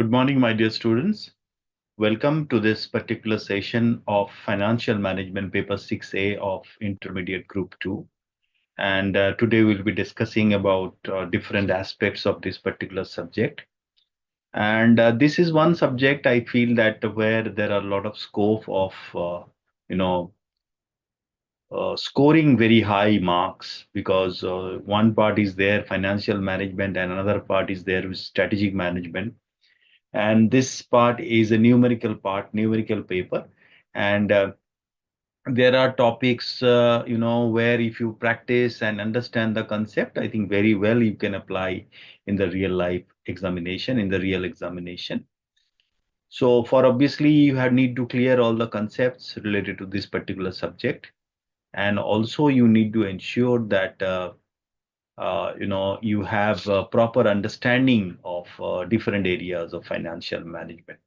Good morning, my dear students. Welcome to this particular session of Financial Management Paper 6A of Intermediate Group 2. And today we'll be discussing about different aspects of this particular subject. And this is one subject I feel that where there are a lot of scope of, you know, scoring very high marks because one part is there, financial management, and another part is there with strategic management, and this part is a numerical paper, and there are topics where if you practice and understand the concept, I think very well you can apply in the real examination. So for obviously you have need to clear all the concepts related to this particular subject, and also you need to ensure that you have a proper understanding of different areas of financial management.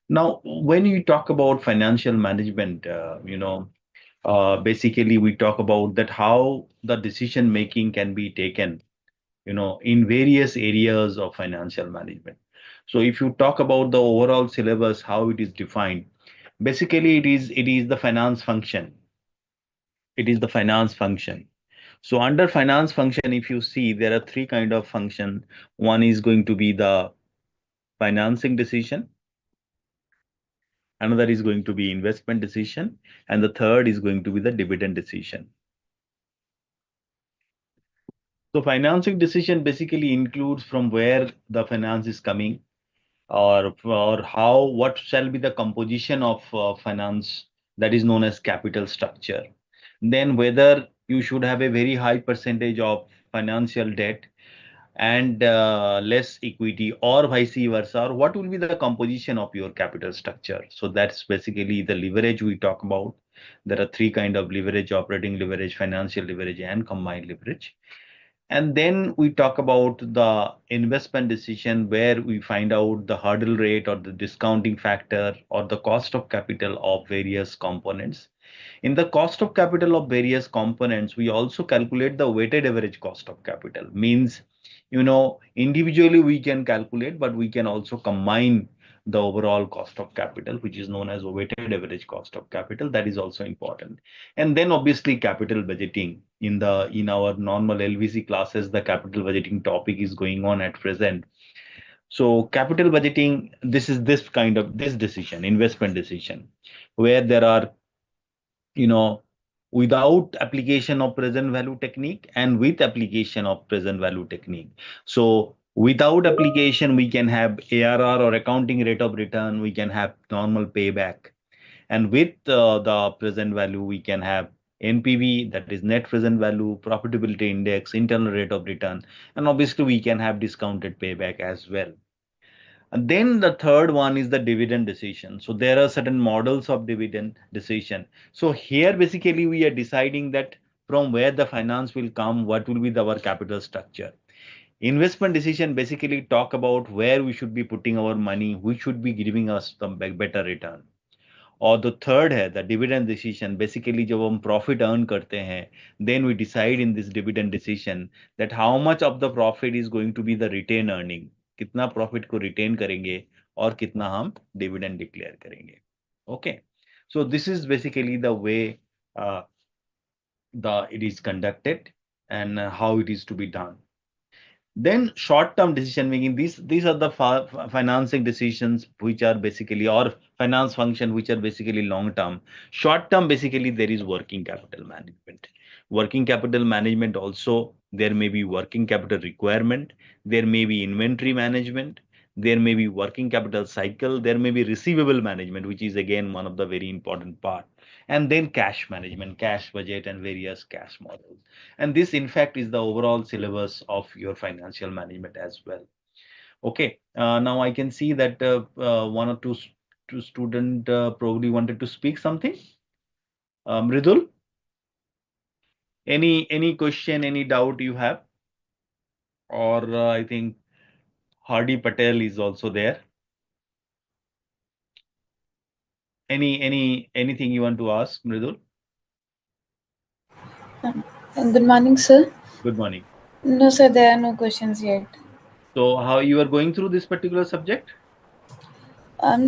Now, when you talk about financial management, basically we talk about that how the decision making can be taken, in various areas of financial management. So if you talk about the overall syllabus, how it is defined, basically it is the finance function. It is the finance function. So under finance function, if you see, there are three kind of function. One is going to be the financing decision, another is going to be investment decision, and the third is going to be the dividend decision. So financing decision basically includes from where the finance is coming, or how, what shall be the composition of finance, that is known as capital structure. Then whether you should have a very high percentage of financial debt and less equity, or vice versa, or what will be the composition of your capital structure. So that's basically the leverage we talk about. There are three kind of leverage: operating leverage, financial leverage, and combined leverage. And then we talk about the investment decision, where we find out the hurdle rate or the discounting factor or the cost of capital of various components. In the cost of capital of various components, we also calculate the weighted average cost of capital. Means, individually we can calculate, but we can also combine the overall cost of capital, which is known as a weighted average cost of capital. That is also important. And then obviously capital budgeting. In our normal LVC classes, the capital budgeting topic is going on at present. So capital budgeting, this is this decision, investment decision, where there are, you know, without application of present value technique and with application of present value technique. So without application, we can have ARR or accounting rate of return, we can have normal payback. And with the present value, we can have NPV, that is net present value, profitability index, internal rate of return, and obviously we can have discounted payback as well. And then the third one is the dividend decision. So there are certain models of dividend decision. So here basically we are deciding that from where the finance will come, what will be our capital structure. Investment decision basically talk about where we should be putting our money, which should be giving us the better return. और the third है the dividend decision. Basically जब हम profit earn करते हैं, then we decide in this dividend decision that how much of the profit is going to be the retain earning, कितना profit को retain करेंगे और कितना हम dividend declare करेंगे. Okay, so this is basically the way uh, it is conducted, and how it is to be done. Then short-term decision making. These are the financing decisions which are basically, or finance function which are basically long-term. Short-term, basically there is working capital management. Working capital management also, there may be working capital requirement, there may be inventory management, there may be working capital cycle, there may be receivable management, which is again one of the very important part. And then cash management, cash budget, and various cash models. And this in fact is the overall syllabus of your financial management as well. Okay, now I can see that one or two student probably wanted to speak something. Mridul, any question, any doubt you have? Or I think Hardy Patel is also there. Anything you want to ask, Mridul? Good morning, sir. Good morning. No, sir, there are no questions yet. So how you are going through this particular subject?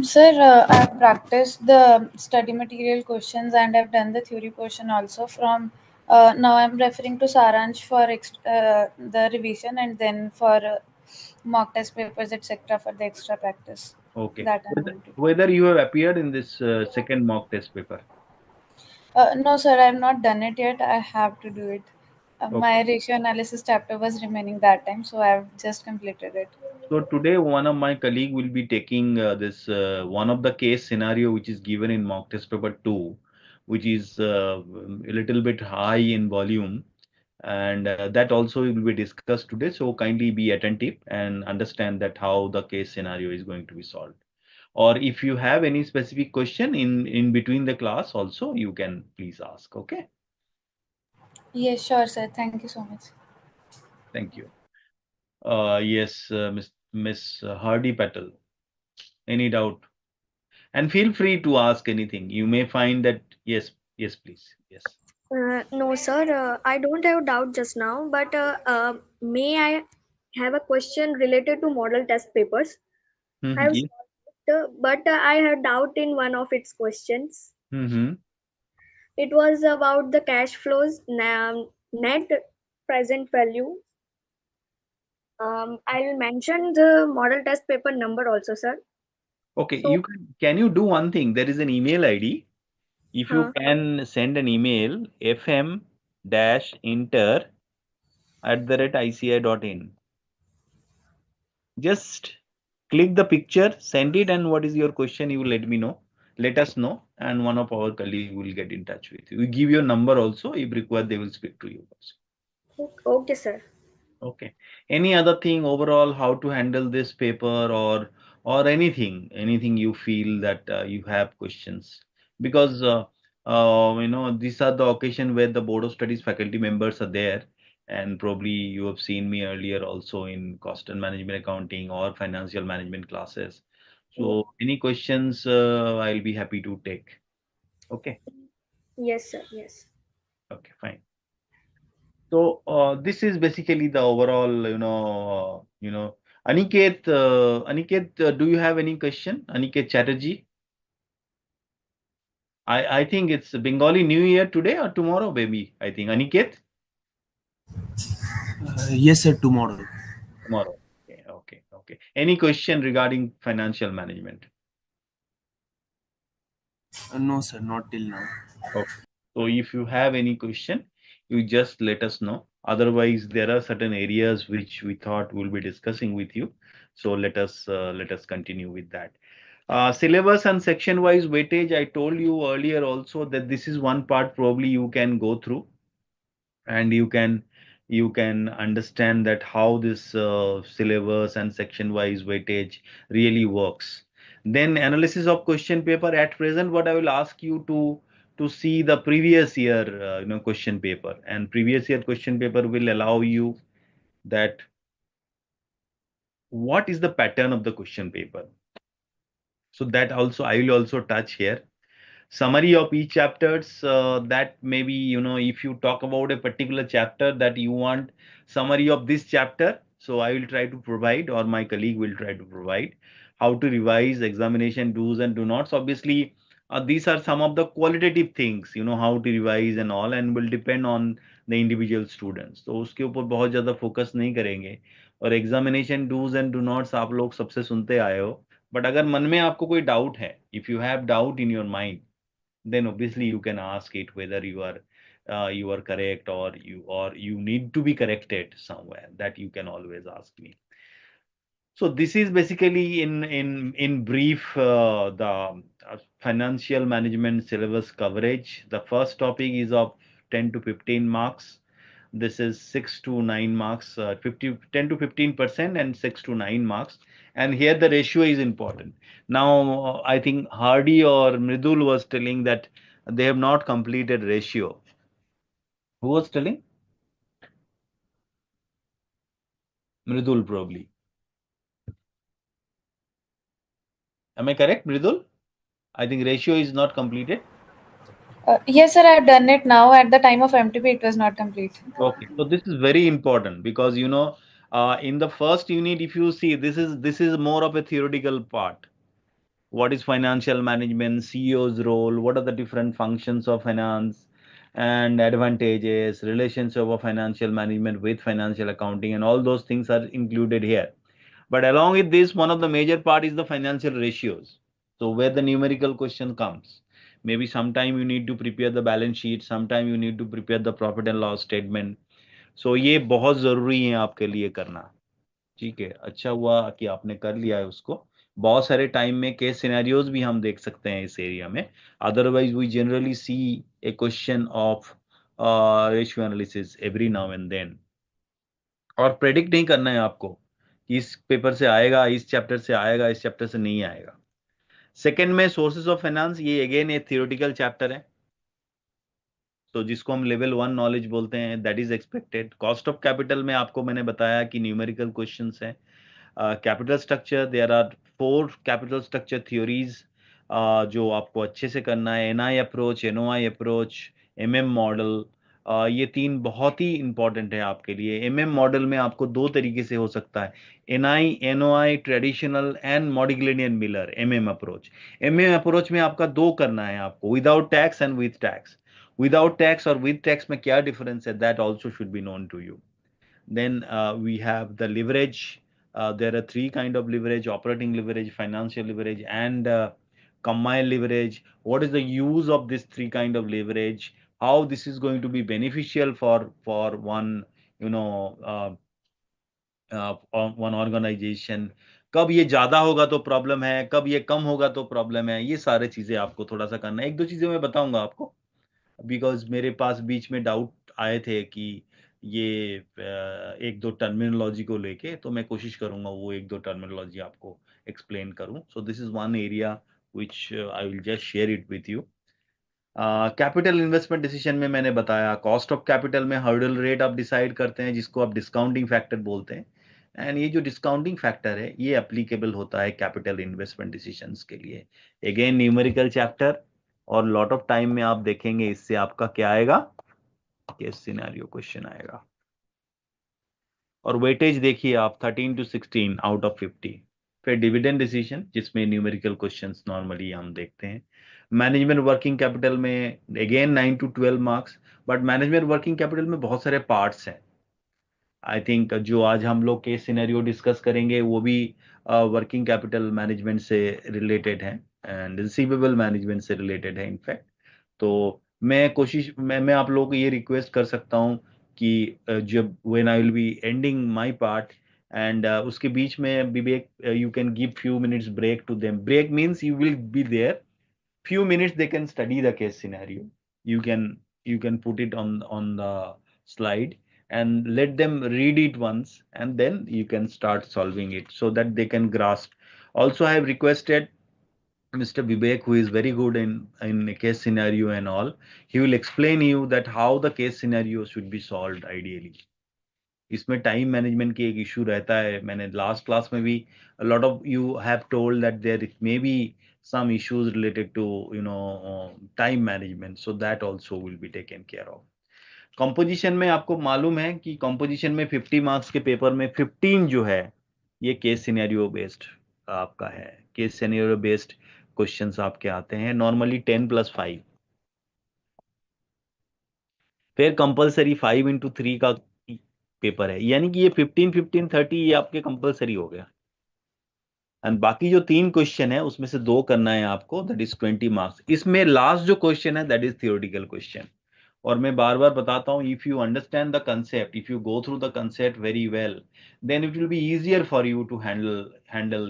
Sir, I've practiced the study material questions and I've done the theory portion also. From now, I'm referring to Saransh for the revision and then for mock test papers, etc. for the extra practice Okay. that I'm Whether, going to do. whether you have appeared in this second mock test paper. No, sir, I've not done it yet. I have to do it. Okay. My ratio analysis chapter was remaining that time, so I've just completed it. So today, one of my colleague will be taking this one of the case scenario which is given in mock test paper 2, which is a little bit high in volume, and that also will be discussed today. So kindly be attentive and understand that how the case scenario is going to be solved. Or if you have any specific question in between the class, also you can please ask. Okay, Yes, sure, sir. Thank you so much. thank you. Yes, Miss Hardy Patel. Any doubt? And feel free to ask anything. You may find that yes, yes, please, yes. No, sir. I don't have doubt just now, but may I have a question related to model test papers? I have Yes. solved it, but I had doubt in one of its questions. Mm-hmm. It was about the cash flows net present value. I'll mention the model test paper number also, sir. Okay, So, you can you do one thing? There is an email ID. If you huh, can send an email fm-inter@ici.in. Just click the picture, send it, and what is your question? You will let me know. Let us know, and one of our colleague will get in touch with you. We give your number also. If required, they will speak to you also. okay, sir. Okay. Any other thing overall, how to handle this paper or anything you feel that you have questions? Because these are the occasion where the Board of Studies faculty members are there, and probably you have seen me earlier also in cost and management accounting or financial management classes. Ye- So any questions, I'll be happy to take. Okay. Yes, sir. Yes. Okay, fine. So this is basically the overall, Aniket, do you have any question? Aniket Chatterjee? I think it's Bengali New Year today or tomorrow, baby. I think Aniket Yes, sir, tomorrow. tomorrow. Okay, okay, okay. Any question regarding financial management? No, sir, not till now. Okay. So if you have any question, you just let us know. Otherwise, there are certain areas which we thought we'll be discussing with you. So let us continue with that. Syllabus and section wise weightage, I told you earlier also that this is one part probably you can go through and you can understand that how this syllabus and section wise weightage really works. Then analysis of question paper. At present, what I will ask you to see the previous year question paper, and previous year question paper will allow you that what is the pattern of the question paper. So that also I will also touch here. Summary of each chapters, that maybe if you talk about a particular chapter that you want summary of this chapter, so I will try to provide, or my colleague will try to provide how to revise examination do's and do nots. Obviously, these are some of the qualitative things, how to revise and all, and will depend on the individual students. तो उसके ऊपर बहुत ज्यादा focus नहीं करेंगे. और examination dos and do nots आप लोग सबसे सुनते आए हो. बट अगर मन में आपको कोई डाउट है, if you have doubt in your mind, then obviously you can ask it whether you are correct, or you need to be corrected somewhere. That you can always ask me. So this is basically in brief the financial management syllabus coverage. The first topic is of 10 to 15 marks. This is 6 to 9 marks, 10 to 15%, and 6 to 9 marks. And here the ratio is important. Now, I think Hardy or Mridul was telling that they have not completed ratio. Who was telling? Mridul probably. Am I correct, Mridul? I think ratio is not completed. Yes, sir, I've done it now. At the time of MTP, it was not complete. Okay, so this is very important because in the first unit, if you see, this is more of a theoretical part. what is financial management, CEO's role, what are the different functions of finance and advantages, relationship of financial management with financial accounting, and all those things are included here. But along with this, one of the major part is the financial ratios. So where the numerical question comes. Maybe sometime you need to prepare the balance sheet, sometime you need to prepare the profit and loss statement. So ये बहुत जरूरी है आपके लिए करना. ठीक है, अच्छा हुआ कि आपने कर लिया है उसको. बहुत सारे टाइम में केस सिनेरियोज भी हम देख सकते हैं इस एरिया में. Otherwise we generally see a question of ratio analysis every now and then. और प्रेडिक्ट नहीं करना है आपको कि इस पेपर से आएगा, इस चैप्टर से आएगा, इस चैप्टर से नहीं आएगा. सेकंड में सोर्सेज ऑफ फाइनेंस, ये अगेन एक थियोरेटिकल चैप्टर है, तो जिसको हम लेवल 1 नॉलेज बोलते हैं, that is expected. Cost of capital में आपको मैंने बताया कि न्यूमेरिकल क्वेश्चंस हैं. Capital structure, there are 4 capital structure theories जो आपको अच्छे से करना है. NI approach, NOI approach, MM model, ये 3 बहुत ही इंपॉर्टेंट है आपके लिए. एमएम मॉडल में आपको 2 तरीके से हो सकता है, NI, NOI, traditional and Modigliani Miller. MM approach, MM approach में आपका 2 करना है आपको, without tax and with tax. Without tax और विद टैक्स में क्या डिफरेंस है, that also should be known to you. Then we have the leverage. There are 3 kind of leverage: operating leverage, financial leverage, and combined leverage. What is the use of this 3 kind of leverage? How this is going to be beneficial for one, you know, one organization. कब ये ज्यादा होगा तो problem है, कब ये कम होगा तो प्रॉब्लम है. ये सारे चीजें आपको थोड़ा सा करना है. 1-2 चीजें मैं बताऊंगा आपको, बिकॉज मेरे पास बीच में डाउट आए थे कि ये 1-2 टर्मिनोलॉजी को लेके, तो मैं कोशिश करूंगा वो 1-2 टर्मिनोलॉजी आपको एक्सप्लेन करूं. So this is one area which I will just share it with you. Capital investment decision में मैंने बताया, कॉस्ट ऑफ कैपिटल में हर्डल रेट आप डिसाइड करते हैं, जिसको आप डिस्काउंटिंग फैक्टर बोलते हैं. एंड ये जो डिस्काउंटिंग फैक्टर है, ये एप्लीकेबल होता है कैपिटल इन्वेस्टमेंट डिसीजंस के लिए. अगेन न्यूमेरिकल चैप्टर, और लॉट ऑफ टाइम में आप देखेंगे इससे आपका क्या आएगा, केस सिनेरियो क्वेश्चन आएगा. और वेटेज देखिए आप, 13 to 16 आउट ऑफ 50. फिर डिविडेंड डिसीजन, जिसमें न्यूमेरिकल क्वेश्चंस नॉर्मली हम देखते हैं. मैनेजमेंट वर्किंग कैपिटल में again 9 to 12 marks. But management working capital में बहुत सारे पार्ट्स हैं. आई थिंक जो आज हम लोग केस सिनेरियो डिस्कस करेंगे वो भी वर्किंग कैपिटल मैनेजमेंट से रिलेटेड है एंड रिसीवेबल मैनेजमेंट से रिलेटेड है इनफैक्ट. तो मैं आप लोगों को ये रिक्वेस्ट कर सकता हूँ कि जब when I will be ending my part, and उसके बीच में Vivek, you can give few minutes break to them. Break means you will be there few minutes, they can study the case scenario. You can put it on the slide and let them read it once, and then you can start solving it so that they can grasp. Also, I have requested Mr. Vivek, who is very good in a case scenario and all. He will explain you that how the case scenario should be solved ideally. इसमें time management की एक issue रहता है. मैंने last class में भी lot of you have told that there may be some issues related to time management, so that also will be taken care of. Composition में आपको मालूम है कि कंपोजिशन में 50 मार्क्स के पेपर में 15 जो है ये केस सिनेरियो बेस्ड आपका है. केस सिनेरियो बेस्ड क्वेश्चंस आपके आते हैं नॉर्मली 10+5. फिर कंपलसरी 5x3 का पेपर है, यानी कि ये 15-15-30 ये आपके कंपलसरी हो गया. एंड बाकी जो 3 क्वेश्चन है उसमें से 2 करना है आपको, दैट इज 20 मार्क्स. इसमें लास्ट जो क्वेश्चन है दैट इज थियोरेटिकल क्वेश्चन. और मैं बार बार बताता हूँ, if you understand the concept, if you go through the concept very well, then it will be easier for you to handle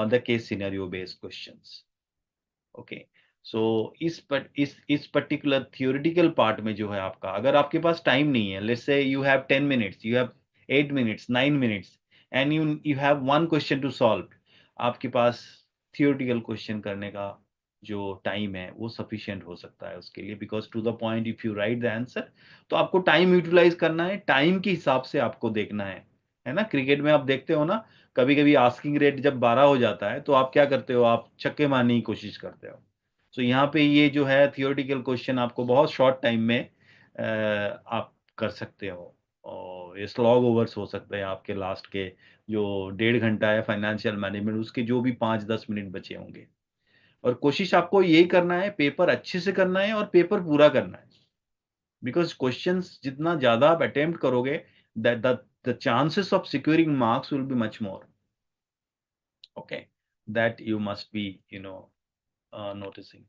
the case scenario based questions. Okay. So इस particular theoretical part में जो है आपका, अगर आपके पास time नहीं है, let's say you have 10 minutes, you have 8 minutes, 9 minutes, and you have one question to solve, आपके पास थियोरेटिकल क्वेश्चन करने का जो टाइम है वो सफिशिएंट हो सकता है उसके लिए. Because to the point, if you write the answer, तो आपको टाइम यूटिलाइज करना है, टाइम के हिसाब से आपको देखना है ना. क्रिकेट में आप देखते हो ना, कभी कभी आस्किंग रेट जब 12 हो जाता है तो आप क्या करते हो, आप छक्के मारने की कोशिश करते हो. तो यहाँ पे ये जो है थियोरेटिकल क्वेश्चन आपको बहुत शॉर्ट टाइम में आप कर सकते हो. और ये स्लॉग ओवर्स हो सकते हैं आपके लास्ट के जो 1.5 घंटा है फाइनेंशियल मैनेजमेंट, उसके जो भी 5-10 मिनट बचे होंगे। और कोशिश आपको यही करना है, पेपर अच्छे से करना है और पेपर पूरा करना है। बिकॉज़ क्वेश्चंस जितना ज़्यादा आप अटेम्प्ट करोगे, that the chances of securing marks will be much more. Okay, that you must be, noticing.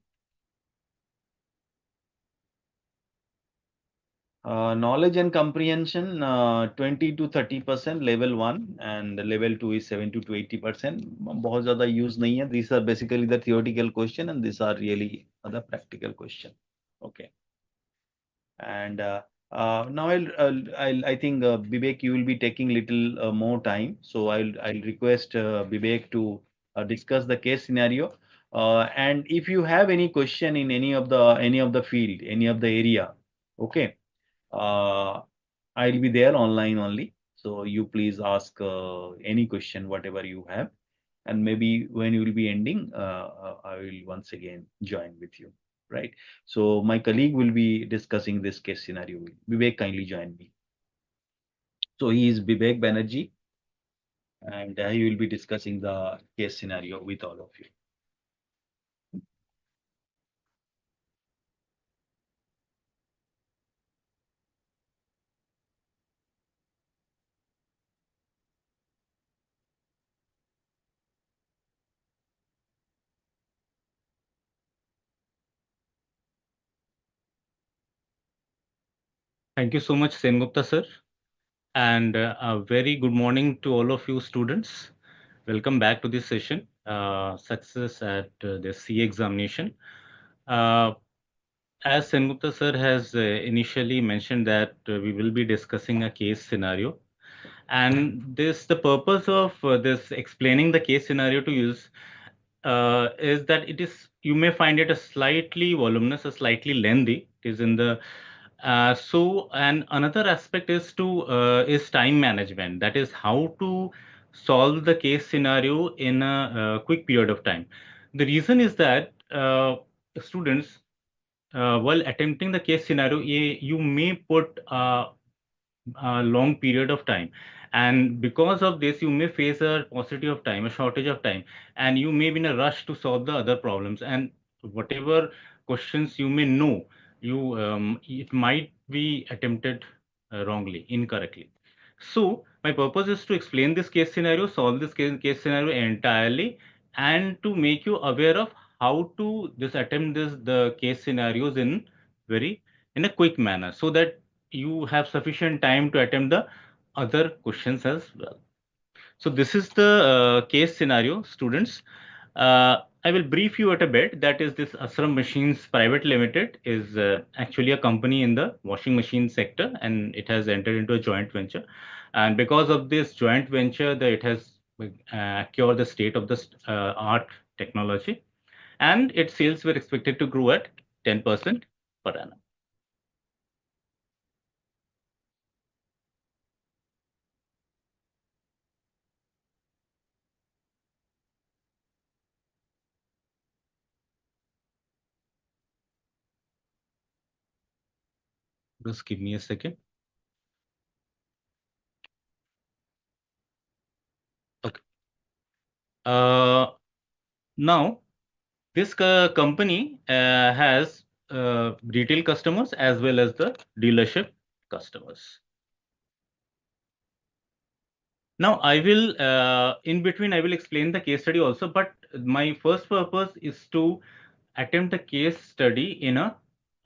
Knowledge and comprehension, 20 to 30% level 1, and level 2 is 70 to 80%. बहुत ज़्यादा use नहीं है. These are basically the theoretical question, and these are really the practical question. Okay. And now I think Vivek, you will be taking little more time, so I'll request Vivek to discuss the case scenario. And if you have any question in any of the field, any of the area, okay, uh, I'll be there online only. So you please ask any question, whatever you have, and maybe when you will be ending, I will once again join with you. Right. So my colleague will be discussing this case scenario. Vivek, kindly join me. So he is Vivek Banerjee, and he will be discussing the case scenario with all of you. Thank you so much, Sengupta sir, and a very good morning to all of you students. Welcome back to this session, Success at the CA examination. Uh, as Sengupta sir has initially mentioned that we will be discussing a case scenario, and the purpose of this explaining the case scenario to you is that you may find it a slightly voluminous, a slightly lengthy. It is in the and another aspect is time management. That is how to solve the case scenario in a quick period of time. The reason is that students, while attempting the case scenario, you may put a long period of time, and because of this you may face a paucity of time, a shortage of time, and you may be in a rush to solve the other problems, and whatever questions you may know, it might be attempted wrongly, incorrectly. So my purpose is to explain this case scenario, solve this case scenario entirely, and to make you aware of how to just attempt the case scenarios in a quick manner, so that you have sufficient time to attempt the other questions as well. So this is the case scenario, students. I will brief you at a bit. That is, this Asram Machines Private Limited is actually a company in the washing machine sector, and it has entered into a joint venture. And because of this joint venture, it has acquired the state of the art technology, and its sales were expected to grow at 10% per annum. Just give me a second. Okay. Now, this company has retail customers as well as the dealership customers. Now, I will, in between, I will explain the case study also, but my first purpose is to attempt the case study in a,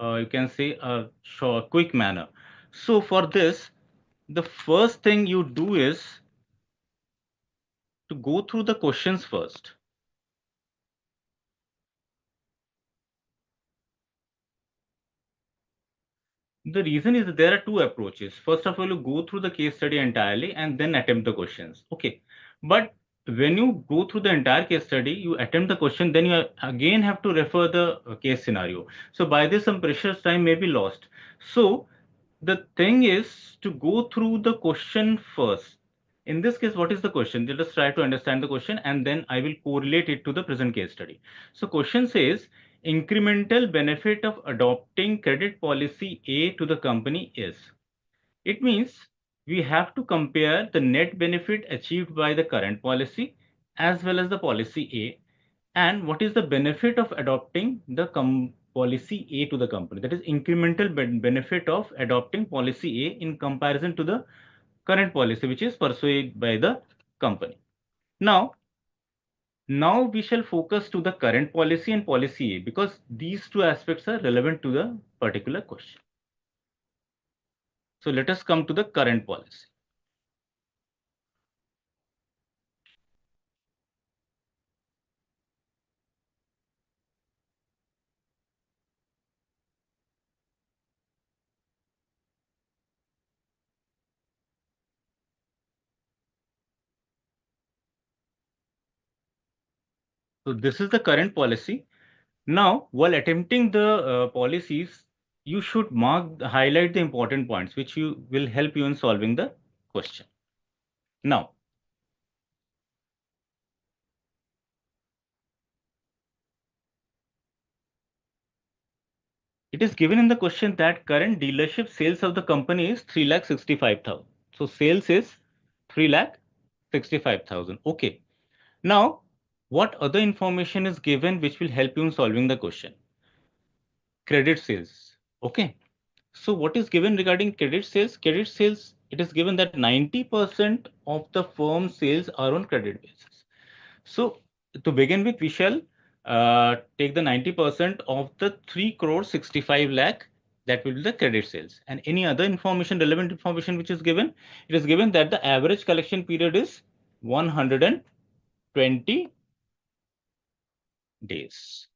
you can say, a short, quick manner. So for this, the first thing you do is to go through the questions first. The reason is that there are two approaches. First of all, you go through the case study entirely and then attempt the questions. Okay. But when you go through the entire case study, you attempt the question, then you again have to refer the case scenario. So by this, some precious time may be lost. So the thing is to go through the question first. In this case, what is the question? Let us try to understand the question, and then I will correlate it to the present case study. So question says, incremental benefit of adopting credit policy A to the company is. It means we have to compare the net benefit achieved by the current policy as well as the policy A, and what is the benefit of adopting the policy A to the company. That is incremental benefit of adopting policy A in comparison to the current policy which is pursued by the company. Now we shall focus to the current policy and policy A because these two aspects are relevant to the particular question. So let us come to the current policy. So this is the current policy. Now, while attempting the policies, you should highlight the important points, which will help you in solving the question. Now, it is given in the question that current dealership sales of the company is 3,65,000. So sales is 3,65,000. Okay. Now, what other information is given which will help you in solving the question? Credit sales. Okay. So what is given regarding credit sales? Credit sales, it is given that 90% of the firm sales are on credit basis. So to begin with, we shall take the 90% of the 3 crore 65 lakh, that will be the credit sales. And any other information, relevant information which is given, it is given that the average collection period is 120 days.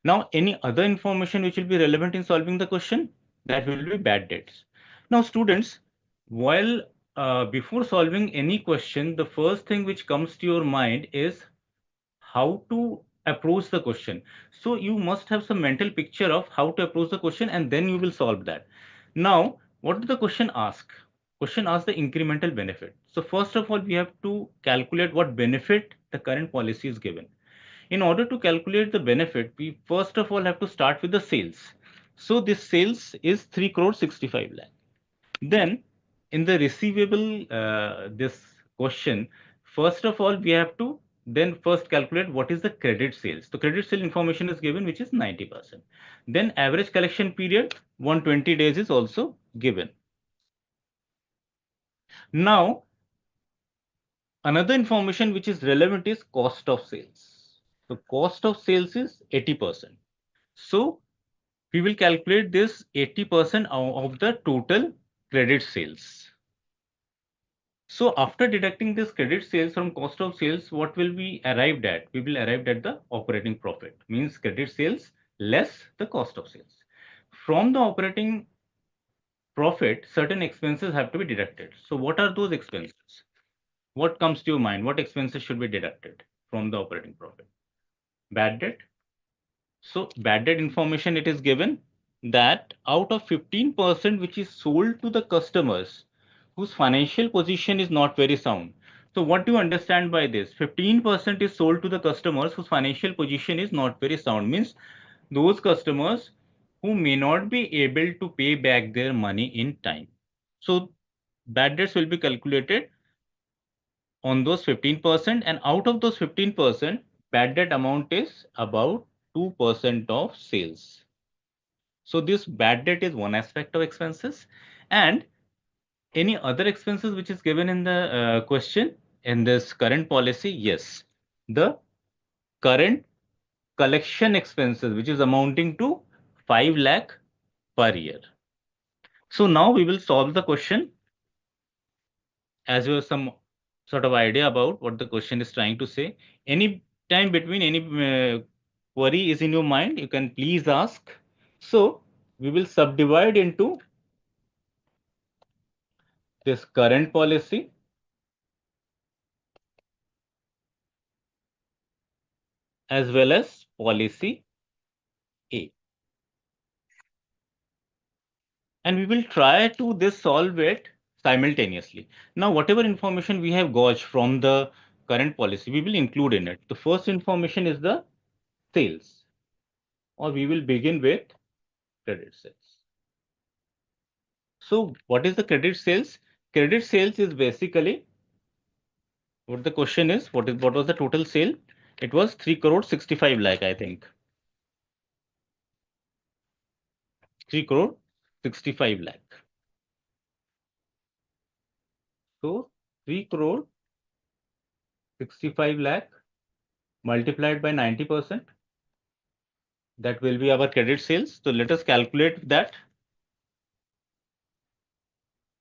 Now, any other information which will be relevant in solving the question, that will be bad debts. Now, students, while before solving any question, the first thing which comes to your mind is how to approach the question. So you must have some mental picture of how to approach the question, and then you will solve that. Now, what did the question ask? Question asks the incremental benefit. So first of all, we have to calculate what benefit the current policy is given. In order to calculate the benefit, we first of all have to start with the sales. So this sales is 3 crore 65 lakh. Then in the receivable, this question, first of all, we have to then first calculate what is the credit sales. The credit sale information is given, which is 90%. Then average collection period, 120 days is also given. Now, another information which is relevant is cost of sales. The cost of sales is 80%. So we will calculate this 80% of the total credit sales. So after deducting this credit sales from cost of sales, what will we arrived at? We will arrive at the operating profit, means credit sales less the cost of sales. From the operating profit, certain expenses have to be deducted. So what are those expenses? What comes to your mind? What expenses should be deducted from the operating profit? Bad debt. So bad debt information, it is given that out of 15% which is sold to the customers whose financial position is not very sound. So what do you understand by this? 15% is sold to the customers whose financial position is not very sound, means those customers who may not be able to pay back their money in time. So bad debts will be calculated on those 15%, and out of those 15%, bad debt amount is about 2% of sales. So this bad debt is one aspect of expenses. And any other expenses which is given in the question in this current policy? Yes, the current collection expenses, which is amounting to 5 lakh per year. So now we will solve the question as you have some sort of idea about what the question is trying to say. Any time between any query is in your mind, you can please ask. So we will subdivide into this current policy as well as policy A. And we will try to solve it simultaneously. Now, whatever information we have gauged from the current policy, we will include in it. The first information is the sales, or we will begin with credit sales. So what is the credit sales? credit sales is basically what the question is. What was the total sale? It was 3 crore 65 lakh, I think. 3 crore 65 lakh. So 3 crore 65 lakh multiplied by 90%. That will be our credit sales. So let us calculate that.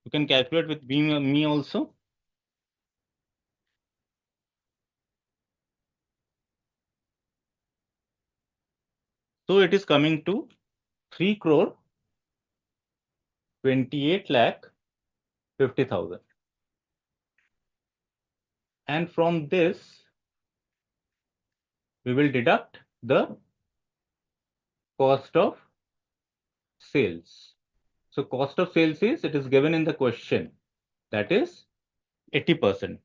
You can calculate with me also. So it is coming to 3 crore 28 lakh 50,000. And from this, we will deduct the cost of sales. So cost of sales is, it is given in the question, that is 80%.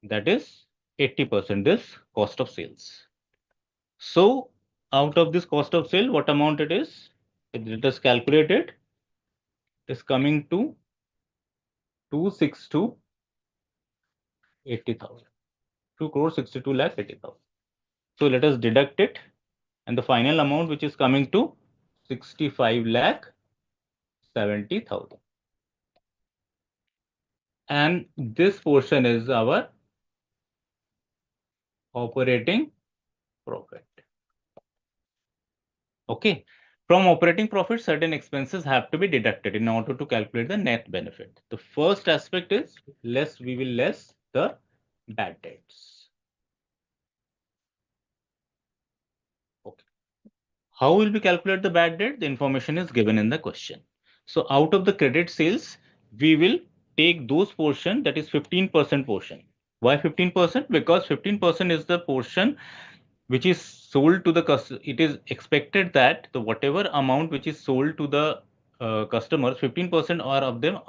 That is 80%, this cost of sales. So out of this cost of sale, what amount it is? Let us calculate it. It is coming to 262 80,000. 2 crore 62 lakh 80,000. So let us deduct it, and the final amount which is coming to 65 lakh 70,000. And this portion is our operating profit. Okay. From operating profit, certain expenses have to be deducted in order to calculate the net benefit. The first aspect is we will less the bad debts. Okay. How will we calculate the bad debt? The information is given in the question. So out of the credit sales, we will take those portion, that is 15% portion. Why 15%? Because 15% is the portion which is sold to the customer. It is expected that the whatever amount which is sold to the customers, 15% are of them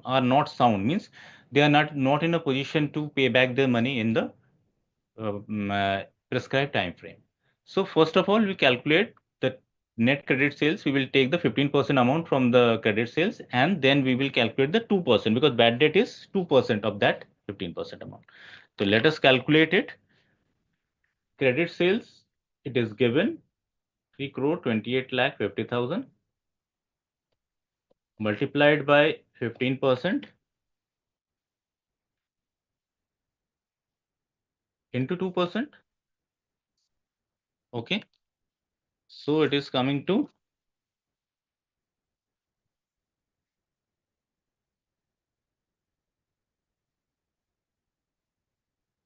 are not sound, means they are not in a position to pay back their money in the prescribed time frame. So first of all, we calculate the net credit sales. We will take the 15% amount from the credit sales, and then we will calculate the 2%, because bad debt is 2% of that 15% amount. So let us calculate it. Credit sales, it is given 3 crore 28 lakh 50,000 multiplied by 15% into 2%. Okay. So it is coming to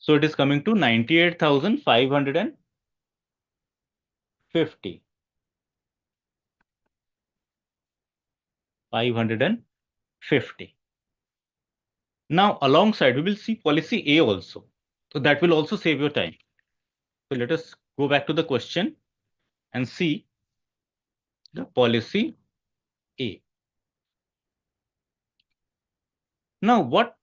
So it is coming to 98,550. 550. Now, alongside, we will see policy A also. So that will also save your time. So let us go back to the question and see the policy A. Now, what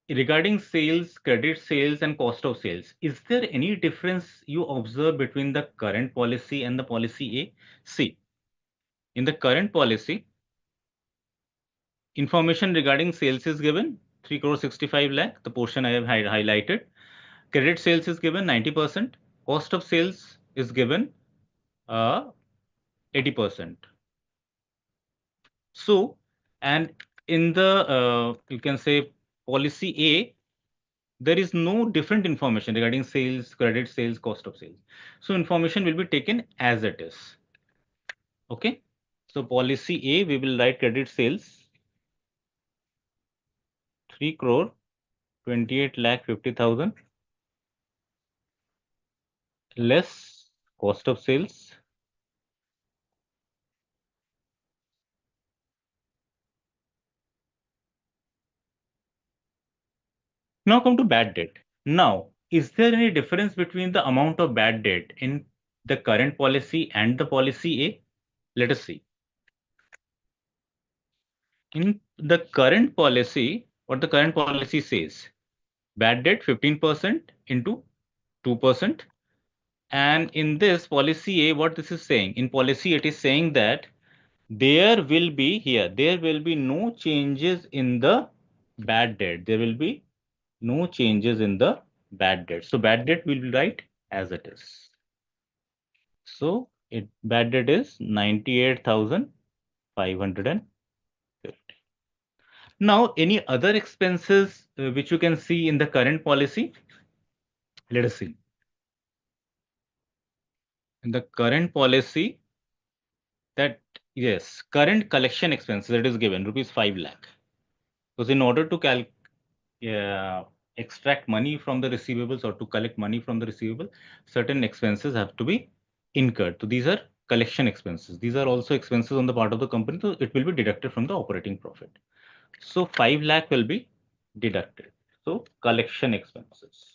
regarding sales, credit sales, and cost of sales, is there any difference you observe between the current policy and the policy A? See, in the current policy, information regarding sales is given 3 crore 65 lakh, the portion I have highlighted. Credit sales is given 90%. Cost of sales is given 80%. So, and in the you can say policy A, there is no different information regarding sales, credit sales, cost of sales. So information will be taken as it is. Okay. So policy A, we will write credit sales 3 crore 28 lakh 50,000 less cost of sales Now come to bad debt. Now, is there any difference between the amount of bad debt in the current policy and the policy A? Let us see. In the current policy, what the current policy says, bad debt 15% into 2%. And in this policy A, what this is saying, in policy it is saying that there will be no changes in the bad debt. There will be no changes in the bad debt. So bad debt will be right as it is. So bad debt is 98,550. Now, any other expenses which you can see in the current policy? Let us see. In the current policy, that yes, current collection expenses that is given rupees 5 lakh. Because in order to extract money from the receivables or to collect money from the receivable, certain expenses have to be incurred. So these are collection expenses. These are also expenses on the part of the company. So it will be deducted from the operating profit. So 5 lakh will be deducted. So collection expenses.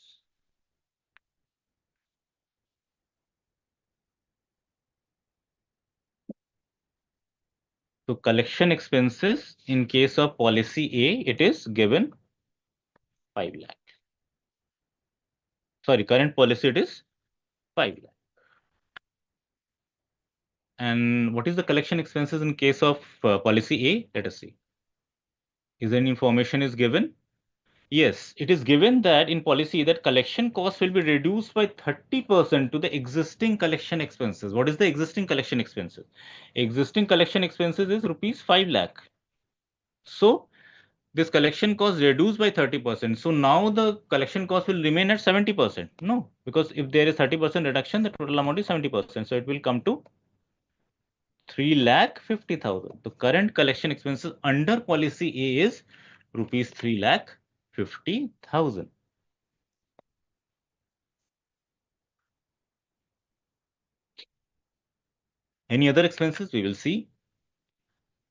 So collection expenses in case of policy A, it is given 5 lakh. Sorry, current policy it is 5 lakh. And what is the collection expenses in case of policy A? Let us see. Is there any information is given? Yes, it is given that in policy that collection costs will be reduced by 30% to the existing collection expenses. What is the existing collection expenses? Existing collection expenses is rupees 5 lakh. So this collection cost reduced by 30%. So now the collection cost will remain at 70%. No, because if there is 30% reduction, the total amount is 70%. So it will come to 3,50,000. The current collection expenses under policy A is rupees 3,50,000. Any other expenses we will see?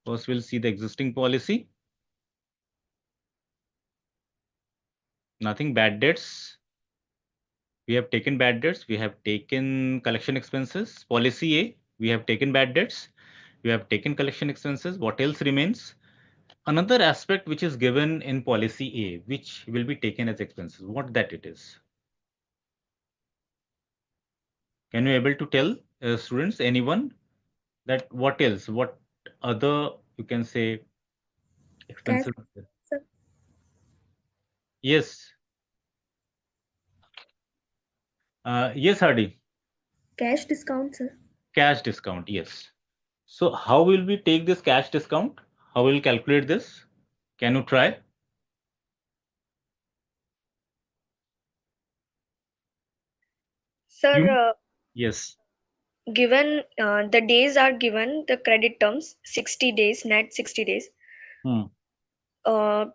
First, we'll see the existing policy. Nothing. Bad debts. We have taken bad debts. We have taken collection expenses. Policy A, we have taken bad debts. We have taken collection expenses. What else remains? Another aspect which is given in policy A, which will be taken as expenses. What that it is? Can you able to tell students, anyone, that what else? What other, you can say, Cash, expenses? sir. Yes. Yes, Hardy. Cash discount, sir. Cash discount, yes. So how will we take this cash discount? How will we calculate this? Can you try? Sir, Yes. given the days are given, the credit terms 60 days, net 60 days.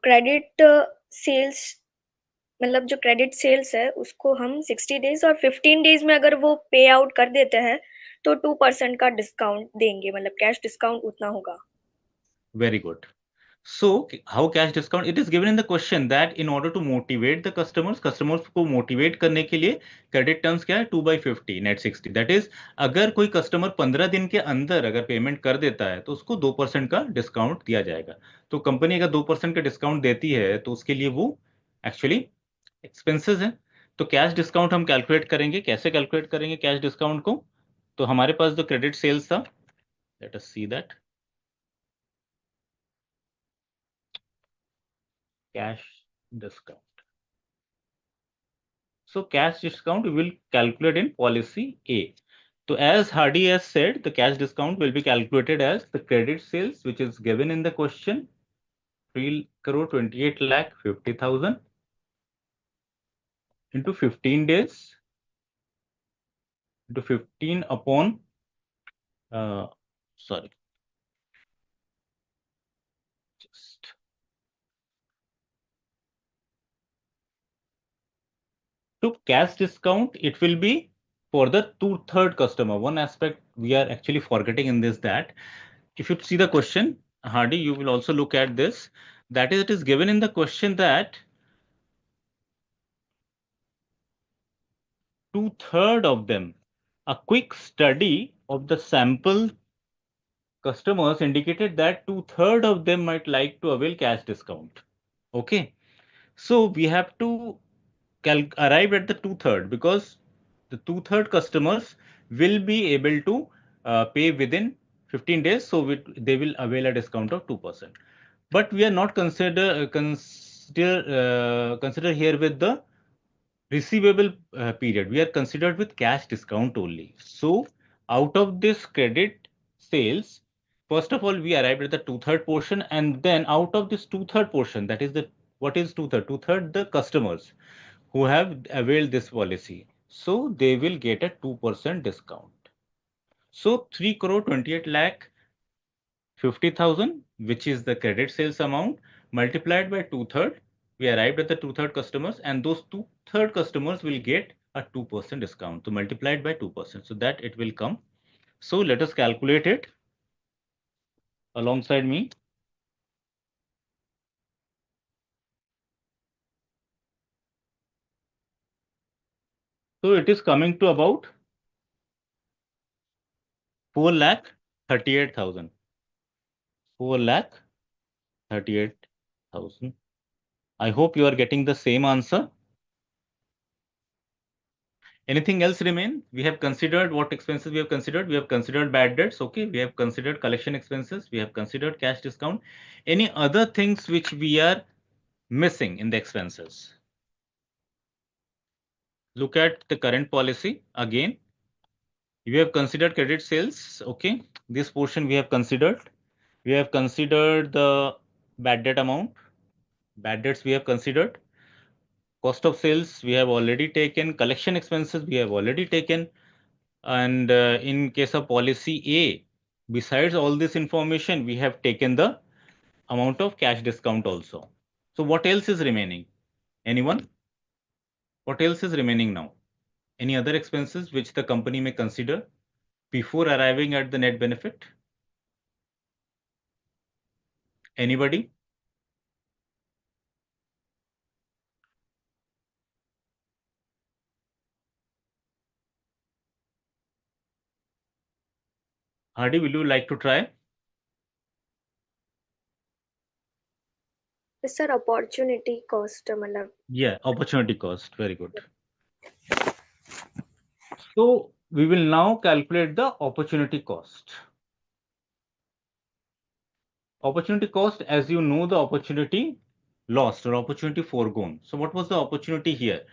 Credit sales मतलब जो credit sales है उसको हम 60 days और 15 days में अगर वो पे आउट कर देते हैं तो 2% का डिस्काउंट देंगे, मतलब कैश डिस्काउंट उतना होगा. Very good. So how cash discount? It is given in the question that in order to motivate the customers को motivate करने के लिए credit terms क्या है? 2/50 net 60. That is, अगर कोई customer 15 दिन के अंदर अगर पेमेंट कर देता है तो उसको 2% का डिस्काउंट दिया जाएगा. तो कंपनी अगर 2% का डिस्काउंट देती है तो उसके लिए वो एक्चुअली एक्सपेंसेस है. तो कैश डिस्काउंट हम कैलकुलेट करेंगे. कैसे कैलकुलेट करेंगे कैश डिस्काउंट को? तो हमारे पास जो क्रेडिट सेल्स था, let us see that cash discount. So cash discount we will calculate in policy A. So as Hardy has said, the cash discount will be calculated as the credit sales which is given in the question, 3 crore 28 lakh 50,000 into 15 days into 15 upon sorry, just to cash discount, it will be for the 2/3 customer. One aspect we are actually forgetting in this, that if you see the question, Hardy, you will also look at this. That is, it is given in the question that 2/3 of them, a quick study of the sample customers indicated that 2/3 of them might like to avail cash discount. Okay. So we have to arrive at the 2/3 because the 2/3 customers will be able to pay within 15 days, so they will avail a discount of 2%. But we are not consider here with the receivable period. We are considered with cash discount only. So out of this credit sales, first of all, we arrived at the two-third portion, and then out of this two-third portion, that is the what is two-third? Two-third the customers who have availed this policy. So they will get a 2% discount. So 3 crore 28 lakh 50,000, which is the credit sales amount, multiplied by two-third, we arrived at the two-third customers, and those two-third customers will get a 2% discount. So multiplied by 2%, so that it will come. So let us calculate it alongside me. So it is coming to about 4,38,000. 4,38,000. I hope you are getting the same answer. Anything else remain? We have considered what expenses we have considered. We have considered bad debts. Okay. We have considered collection expenses. We have considered cash discount. Any other things which we are missing in the expenses? Look at the current policy again. We have considered credit sales. Okay. This portion we have considered. We have considered the bad debt amount. Bad debts we have considered. Cost of sales we have already taken. Collection expenses we have already taken. And in case of policy A, besides all this information, we have taken the amount of cash discount also. So what else is remaining? Anyone? What else is remaining now? Any other expenses which the company may consider before arriving at the net benefit? Anybody? Hardy, will you like to try? Yes, sir, opportunity cost मतलब Yeah, opportunity cost. Very good. So we will now calculate the opportunity cost. Opportunity cost, as you know, the opportunity lost or opportunity foregone. So what was the opportunity here?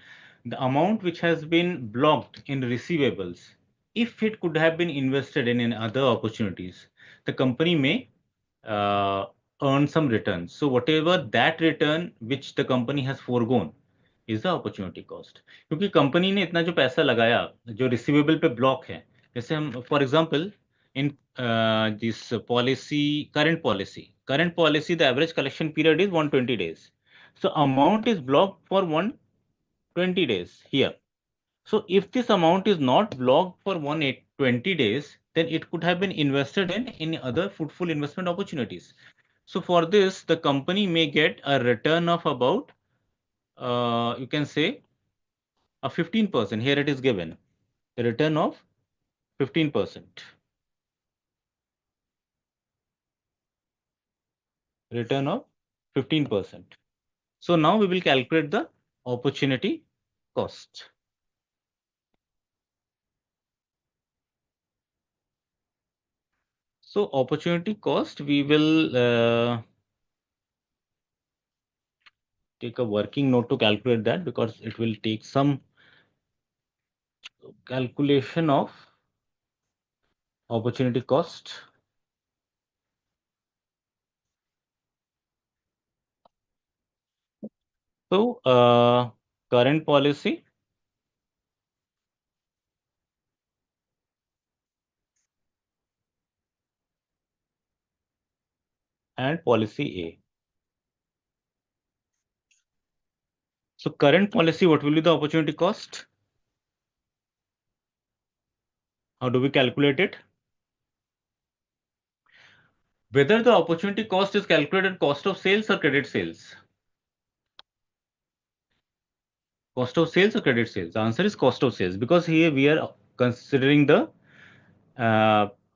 The amount which has been blocked in receivables, if it could have been invested in other opportunities, the company may uh, earn some returns. So whatever that return which the company has foregone is the opportunity cost. क्योंकि company ने इतना जो पैसा लगाया जो receivable पे block है, जैसे हम for example in this current policy the average collection period is 120 days, so amount is blocked for 120 days here. So if this amount is not blocked for 120 days, then it could have been invested in other fruitful investment opportunities. So for this the company may get a return of about you can say a 15%. Here it is given the return of 15%. Return of 15%. So now we will calculate the opportunity cost. So opportunity cost, we will take a working note to calculate that, because it will take some calculation of opportunity cost. So current policy and policy A. So current policy, what will be the opportunity cost? How do we calculate it? Whether the opportunity cost is calculated cost of sales or credit sales? Cost of sales or credit sales? The answer is cost of sales, because here we are considering the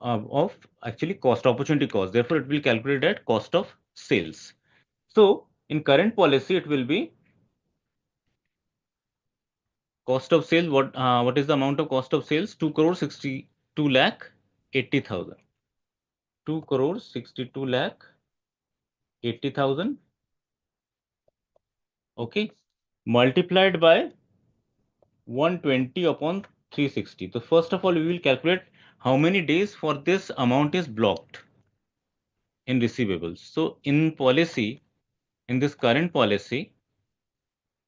of actually cost, opportunity cost. Therefore, it will calculate at cost of sales. So in current policy, it will be cost of sales. What is the amount of cost of sales? 2 crore 62 lakh 80,000. 2 crore 62 lakh 80,000. Okay, multiplied by 120 upon 360. So first of all, we will calculate how many days for this amount is blocked in receivables. So in policy, in this current policy,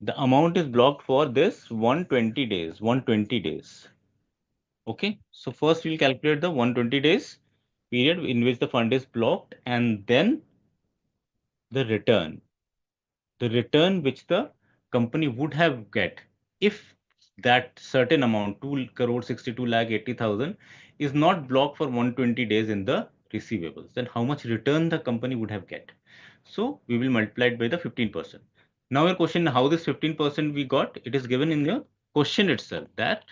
the amount is blocked for this 120 days, 120 days. Okay, so first we'll calculate the 120 days period in which the fund is blocked, and then the return which the company would have get if that certain amount 2 crore 62 lakh 80,000 is not blocked for 120 days in the receivables, then how much return the company would have get. So we will multiply it by the 15%. Now your question, how this 15% we got, it is given in the question itself, that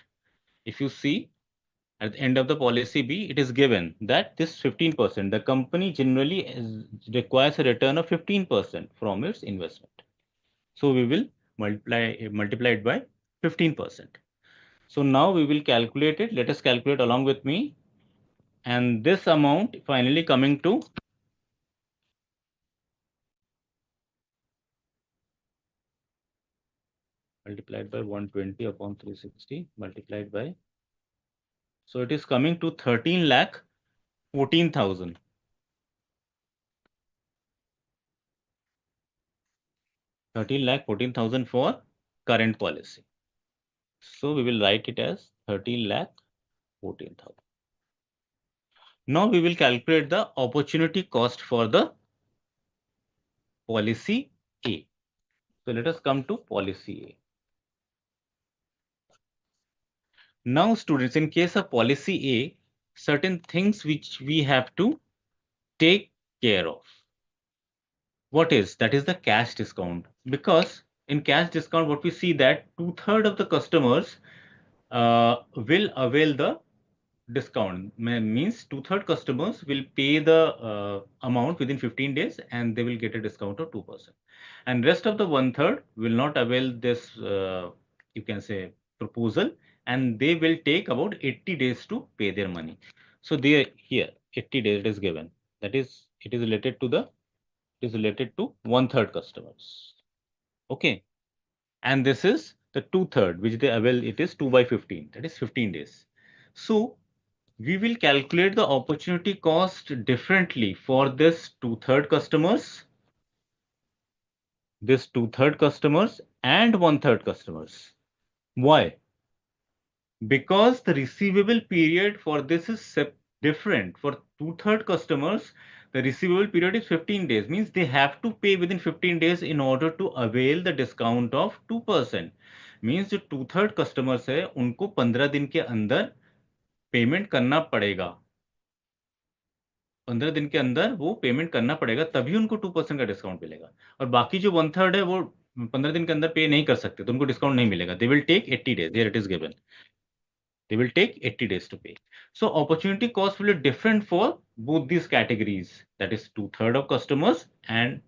if you see at the end of the policy B, it is given that this 15%, the company generally requires a return of 15% from its investment. So we will multiply it by 15%. So now we will calculate it. Let us calculate along with me. And this amount finally coming to multiplied by 120 upon 360 multiplied by. So it is coming to 13 lakh 14,000. 13 lakh 14,000 for current policy. So we will write it as 13 lakh 14,000. Now we will calculate the opportunity cost for the policy A. So let us come to policy A. Now students, in case of policy A, certain things which we have to take care of. What is? That is the cash discount. Because in cash discount, what we see that 2/3 of the customers will avail the discount. Means 2/3 customers will pay the amount within 15 days and they will get a discount of 2%. And rest of the 1/3 will not avail this, you can say, proposal, and they will take about 80 days to pay their money. So they here 80 days it is given. That is, it is related to 1/3 customers. Okay, and this is the 2/3 which they avail. It is 2 by 15. That is 15 days. So we will calculate the opportunity cost differently for this 2/3 customers, and 1/3 customers. Why? Because the receivable period for this is different. For 2/3 customers, the receivable period is 15 days, means they have to pay within 15 days in order to avail the discount of 2%. Means जो 2/3 customers है उनको 15 दिन के अंदर payment करना पड़ेगा, 15 दिन के अंदर वो पेमेंट करना पड़ेगा, तभी उनको 2% का डिस्काउंट मिलेगा। और बाकी जो 1/3 है वो 15 दिन के अंदर पे नहीं कर सकते, तो उनको डिस्काउंट नहीं मिलेगा। They will take 80 days, here it is given, they will take 80 days to pay. So opportunity cost will be different for both these categories, that is 2/3 of customers and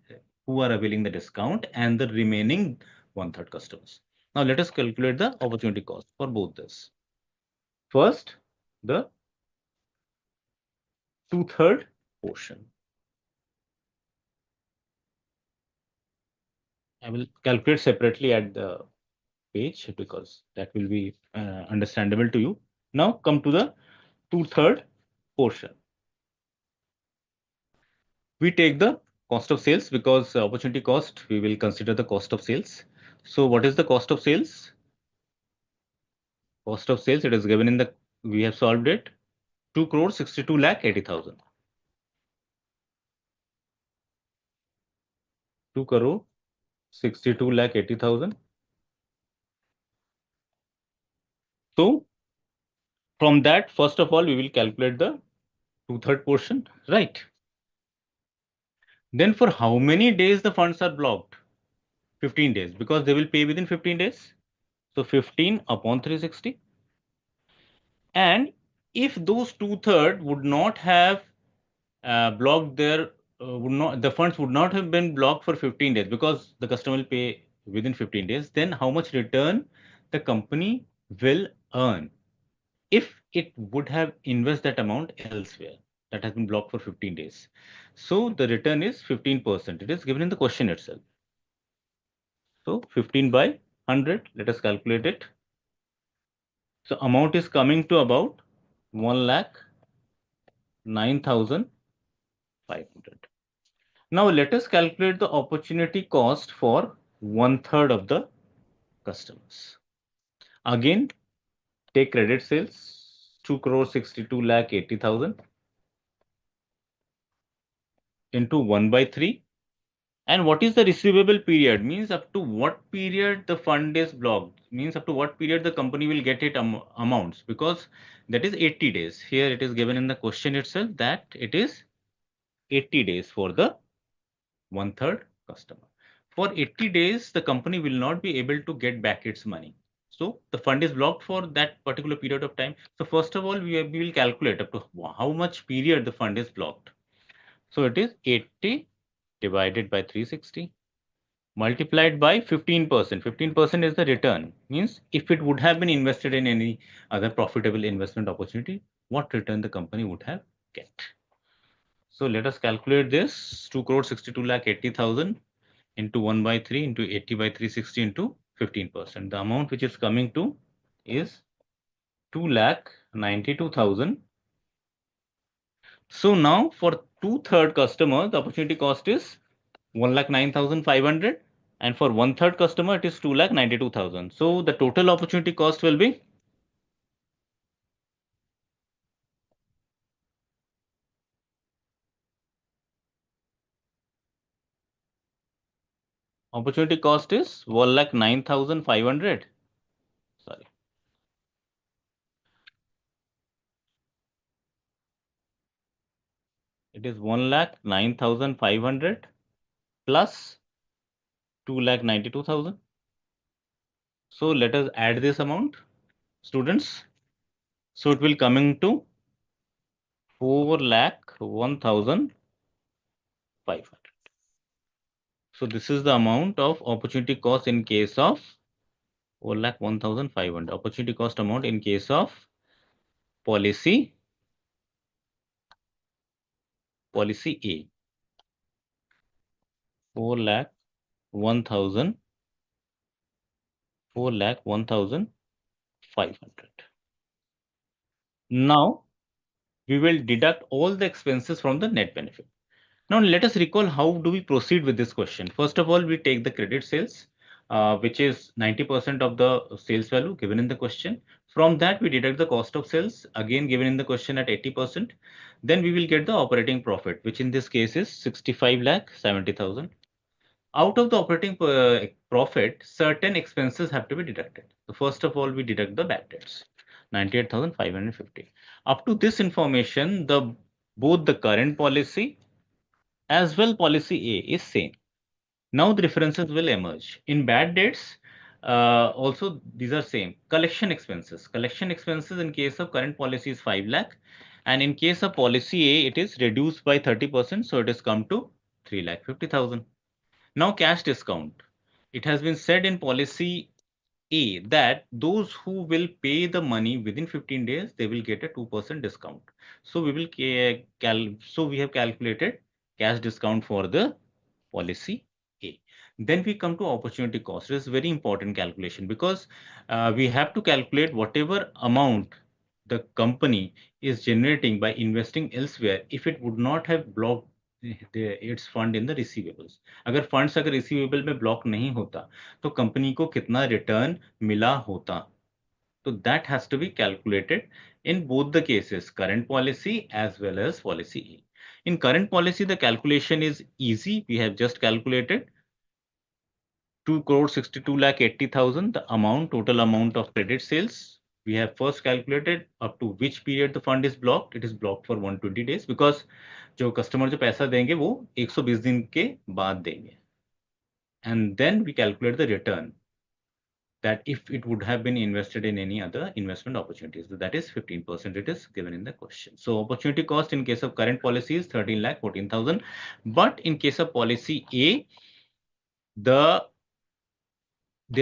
who are availing the discount, and the remaining 1/3 customers. Now let us calculate the opportunity cost for both this. First, the 2/3 portion. I will calculate separately at the page because that will be understandable to you. Now come to the 2/3 portion. We take the cost of sales, because opportunity cost, we will consider the cost of sales. So what is the cost of sales? Cost of sales, it is given in the, we have solved it, 2 crore 62 lakh 80,000. 2 crore 62 lakh 80,000. So from that, first of all, we will calculate the 2/3 portion, right? Then for how many days the funds are blocked? 15 days, because they will pay within 15 days. So 15 upon 360. And if those 2/3 would not have blocked their, the funds would not have been blocked for 15 days, because the customer will pay within 15 days, then how much return the company will earn if it would have invested that amount elsewhere? that has been blocked for 15 days. So the return is 15%. It is given in the question itself. So 15 by 100, let us calculate it. So amount is coming to about 1,09,500. Now let us calculate the opportunity cost for 1/3 of the customers. Again, take credit sales 2,62,80,000 into 1 by 3. And what is the receivable period? Means up to what period the fund is blocked. Means up to what period the company will get it amounts, because that is 80 days. Here it is given in the question itself that it is 80 days for the 1/3 customer. For 80 days, the company will not be able to get back its money. So the fund is blocked for that particular period of time. So first of all, we will calculate up to how much period the fund is blocked. So it is 80 divided by 360 multiplied by 15%. 15% is the return. Means if it would have been invested in any other profitable investment opportunity, what return the company would have get. So let us calculate this. 2,62,80,000 into 1 by 3 into 80 by 360 into 15%. The amount which is coming to is 2,92,000. So now for 2/3 customer, the opportunity cost is 1,09,500, and for 1/3 customer it is 2,92,000. So the total opportunity cost will be opportunity cost is 1,09,500. Sorry. It is 1,09,500 plus 2,92,000. So let us add this amount, students. So it will coming to 4,01,500. So this is the amount of opportunity cost in case of 4,01,500. Opportunity cost amount in case of policy A. 4,01,500. Now we will deduct all the expenses from the net benefit. Now let us recall how do we proceed with this question. First of all, we take the credit sales, which is 90% of the sales value given in the question. From that, we deduct the cost of sales, again given in the question at 80%. Then we will get the operating profit, which in this case is 65,70,000. Out of the operating profit, certain expenses have to be deducted. So first of all, we deduct the bad debts, 98,550. Up to this information, both the current policy as well policy A is same. Now the differences will emerge. In bad debts, also these are same. Collection expenses. Collection expenses in case of current policy is 5 lakh, and in case of policy A, it is reduced by 30%, so it has come to 3,50,000. Now cash discount. It has been said in policy A that those who will pay the money within 15 days, they will get a 2% discount. So we will we have calculated cash discount for the policy A. Then we come to opportunity cost. It is very important calculation because we have to calculate whatever amount the company is generating by investing elsewhere if it would not have blocked its fund in the receivables. अगर funds अगर receivable में block नहीं होता तो company को कितना return मिला होता. So that has to be calculated in both the cases, current policy as well as policy A. In current policy, the calculation is easy. We have just calculated 2,62,80,000, the amount, total amount of credit sales. We have first calculated up to which period the fund is blocked. It is blocked for 120 days because जो customer जो पैसा देंगे वो 120 दिन के बाद देंगे. And then we calculate the return that if it would have been invested in any other investment opportunities. So that is 15%. It is given in the question. So opportunity cost in case of current policy is 13,14,000. But in case of policy A, there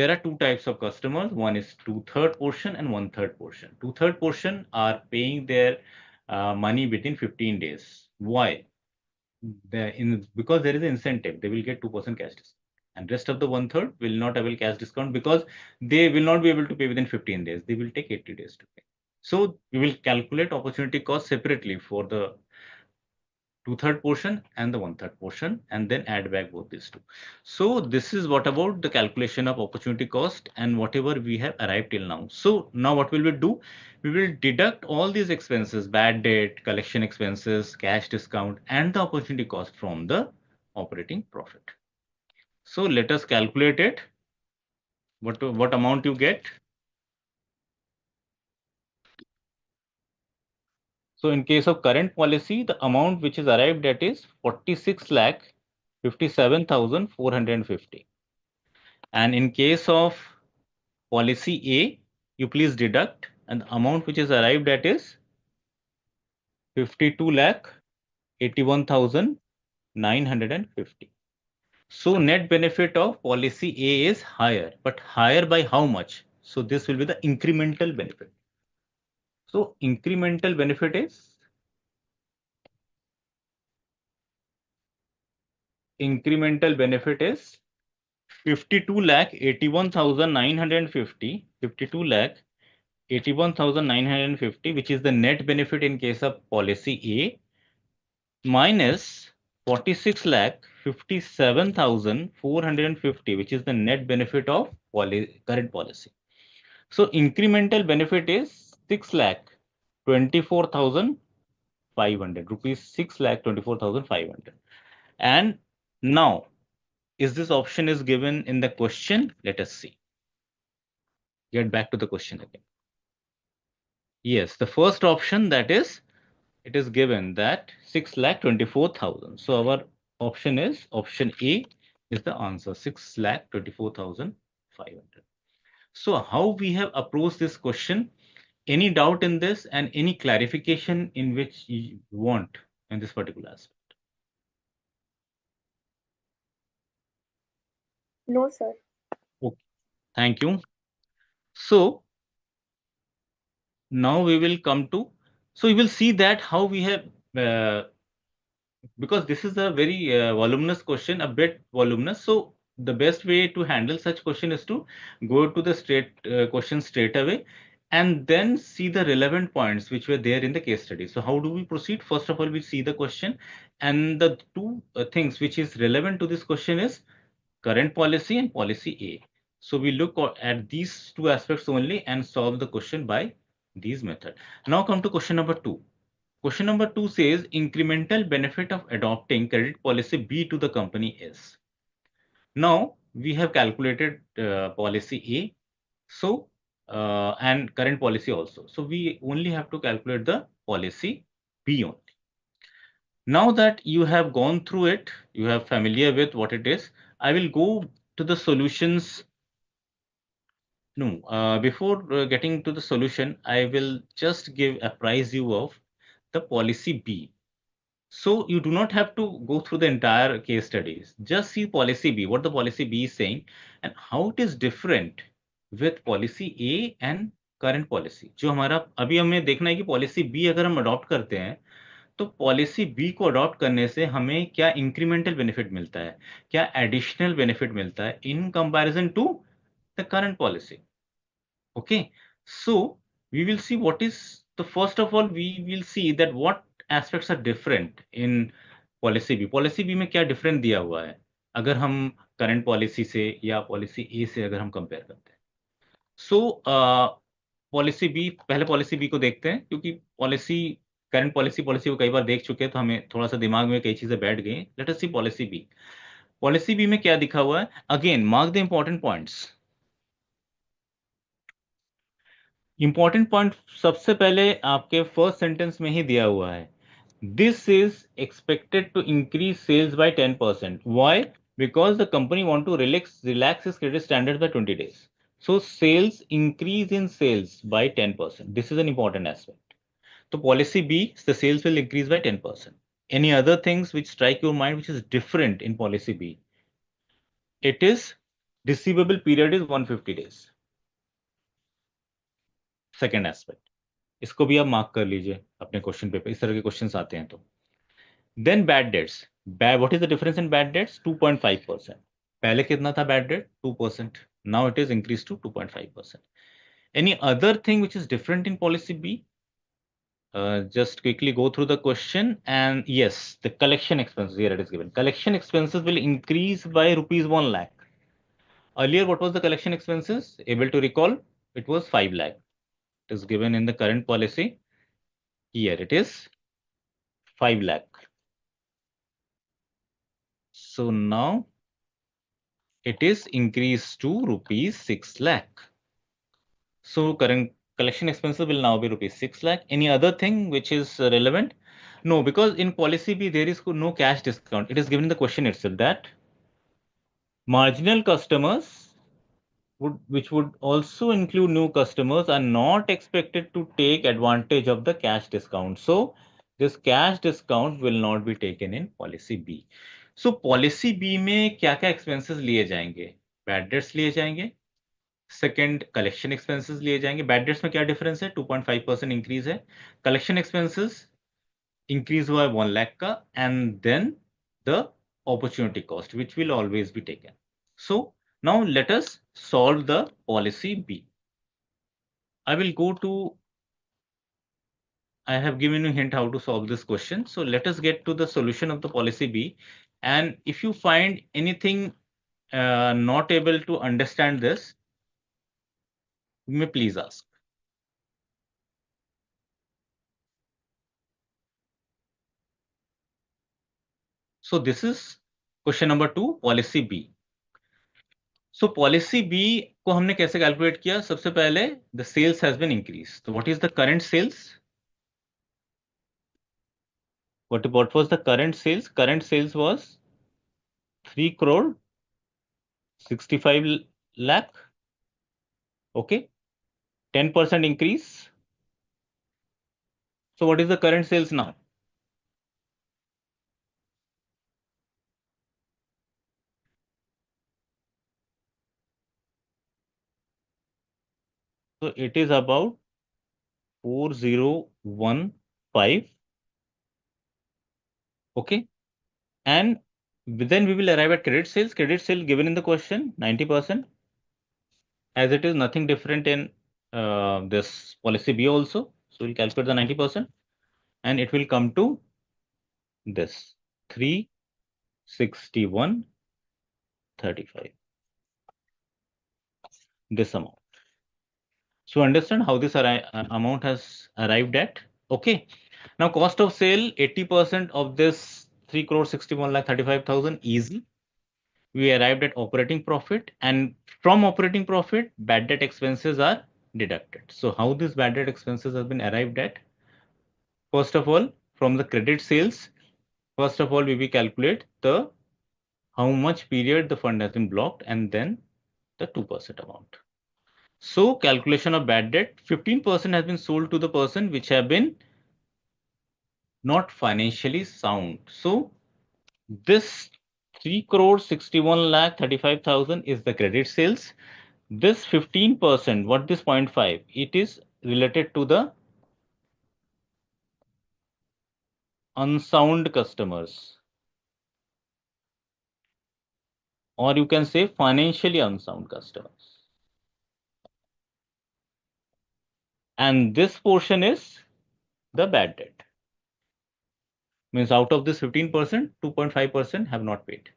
are two types of customers. One is 2/3 portion and 1/3 portion. 2/3 portion are paying their money within 15 days. Why? Because there is an incentive, they will get 2% cash discount, and rest of the 1/3 will not avail cash discount because they will not be able to pay within 15 days. They will take 80 days to pay. So we will calculate opportunity cost separately for the 2/3 portion and the 1/3 portion, and then add back both these two. So this is what about the calculation of opportunity cost and whatever we have arrived till now. So now what will we do? We will deduct all these expenses, bad debt, collection expenses, cash discount, and the opportunity cost from the operating profit. So let us calculate it. What amount you get? So in case of current policy, the amount which is arrived at is 46,57,450. And in case of policy A, you please deduct, and the amount which is arrived at is 52,81,950. So net benefit of policy A is higher, but higher by how much? So this will be the incremental benefit. So incremental benefit is 52,81,950, 52,81,950, which is the net benefit in case of policy A, minus 46,57,450, which is the net benefit of current policy. So incremental benefit is 6,24,500 rupees, 6,24,500. And now, is this option is given in the question? Let us see. Get back to the question again. Yes, the first option, that is, it is given that 6,24,000. So our option is option A is the answer, 6,24,500. So how we have approached this question? Any doubt in this and any clarification in which you want in this particular aspect? No, sir. Okay, thank you. So now we will come to, so we will see that how we have, because this is a very voluminous question, a bit voluminous. So the best way to handle such question is to go to the question straight away and then see the relevant points which were there in the case study. So how do we proceed? First of all, we see the question, and the two things which is relevant to this question is current policy and policy A. So we look at these two aspects only and solve the question by these method. Now come to question number 2. Question number 2 says incremental benefit of adopting credit policy B to the company is. Now we have calculated policy A, so and current policy also. So we only have to calculate the policy B only. Now that you have gone through it, you are familiar with what it is. I will go to the solutions. No, before getting to the solution, I will just apprise you of the policy B. So you do not have to go through the entire case studies. Just see policy B, what the policy B is saying and how it is different with policy A and current policy. जो हमारा अभी हमें देखना है कि policy B अगर हम adopt करते हैं तो policy B को adopt करने से हमें क्या incremental benefit मिलता है, क्या additional benefit मिलता है in comparison to the current policy. Okay, so we will see what is the first of all we will see that what aspects are different in policy B. Policy B में क्या different दिया हुआ है अगर हम current policy से या policy A से अगर हम compare करते हैं. So policy B, पहले policy B को देखते हैं क्योंकि policy current policy को कई बार देख चुके हैं तो हमें थोड़ा सा दिमाग में कई चीजें बैठ गई. Let us see policy B. Policy B में क्या दिखा हुआ है? Again, mark the important points. Important point सबसे पहले आपके फर्स्ट सेंटेंस में ही दिया हुआ है. This is expected to increase sales by 10%. Why? Because the company want to relax its credit standard by 20 days. So sales increase in sales by 10%. This is an important aspect. So policy B, the sales will increase by 10%. Any other things which strike your mind which is different in policy B? It is receivable period is 150 days. Second aspect. इसको भी आप mark कर लीजिए अपने question paper, इस तरह के questions आते हैं तो। Then bad debts, what is the difference in bad debts? 2.5%। पहले कितना था bad debt? 2%। Now it is increase to 2.5%। Any other thing which is different in policy B? Just quickly go through the question, and yes, the collection expenses, here it is given. Collection expenses will increase by rupees 1 lakh. Earlier, what was the collection expenses? Able to recall? It was 5 lakh. It is given in the current policy. Here it is 5 lakh. So now it is increased to rupees 6 lakh. So current collection expenses will now be rupees 6 lakh. Any other thing which is relevant? No, because in policy B there is no cash discount. It is given in the question itself that marginal customers which would also include new customers, are not expected to take advantage of the cash discount. So this cash discount will not be taken in policy B. So policy B में क्या क्या expenses लिए जाएंगे? Bad debts लिए जाएंगे, second collection expenses लिए जाएंगे। Bad debts में क्या डिफरेंस है? 2.5% इंक्रीज है। कलेक्शन एक्सपेंसेस इंक्रीज हुआ है 1 लाख का, and then the opportunity cost which will always be taken. So now let us solve the policy B. I will go to, I have given you hint how to solve this question. So let us get to the solution of the policy B. And if you find anything not able to understand this, you may please ask. So this is question number 2, policy B. So policy B को हमने कैसे calculate किया? सबसे पहले the sales has been increased. So what is the current sales? What was the current sales? Current sales was 3 crore 65 lakh. Okay, 10% increase. So what is the current sales now? So it is about 4015. Okay, and then we will arrive at credit sales. Credit sale given in the question 90%. As it is nothing different in this policy B also. So we'll calculate the 90%, and it will come to this 361.35. This amount. So understand how this amount has arrived at. Okay. Now cost of sale 80% of this 3 crore 61 lakh 35,000 easy. We arrived at operating profit, and from operating profit bad debt expenses are deducted. So how this bad debt expenses have been arrived at? First of all, from the credit sales, first of all we will calculate the how much period the fund has been blocked, and then the 2% amount. So calculation of bad debt, 15% has been sold to the person which have been not financially sound. So this 3 crore 61 lakh 35,000 is the credit sales. This 15%, what this 0.5, it is related to the unsound customers, or you can say financially unsound customers. And this portion is the bad debt. Means out of this 15%, 2.5% have not paid.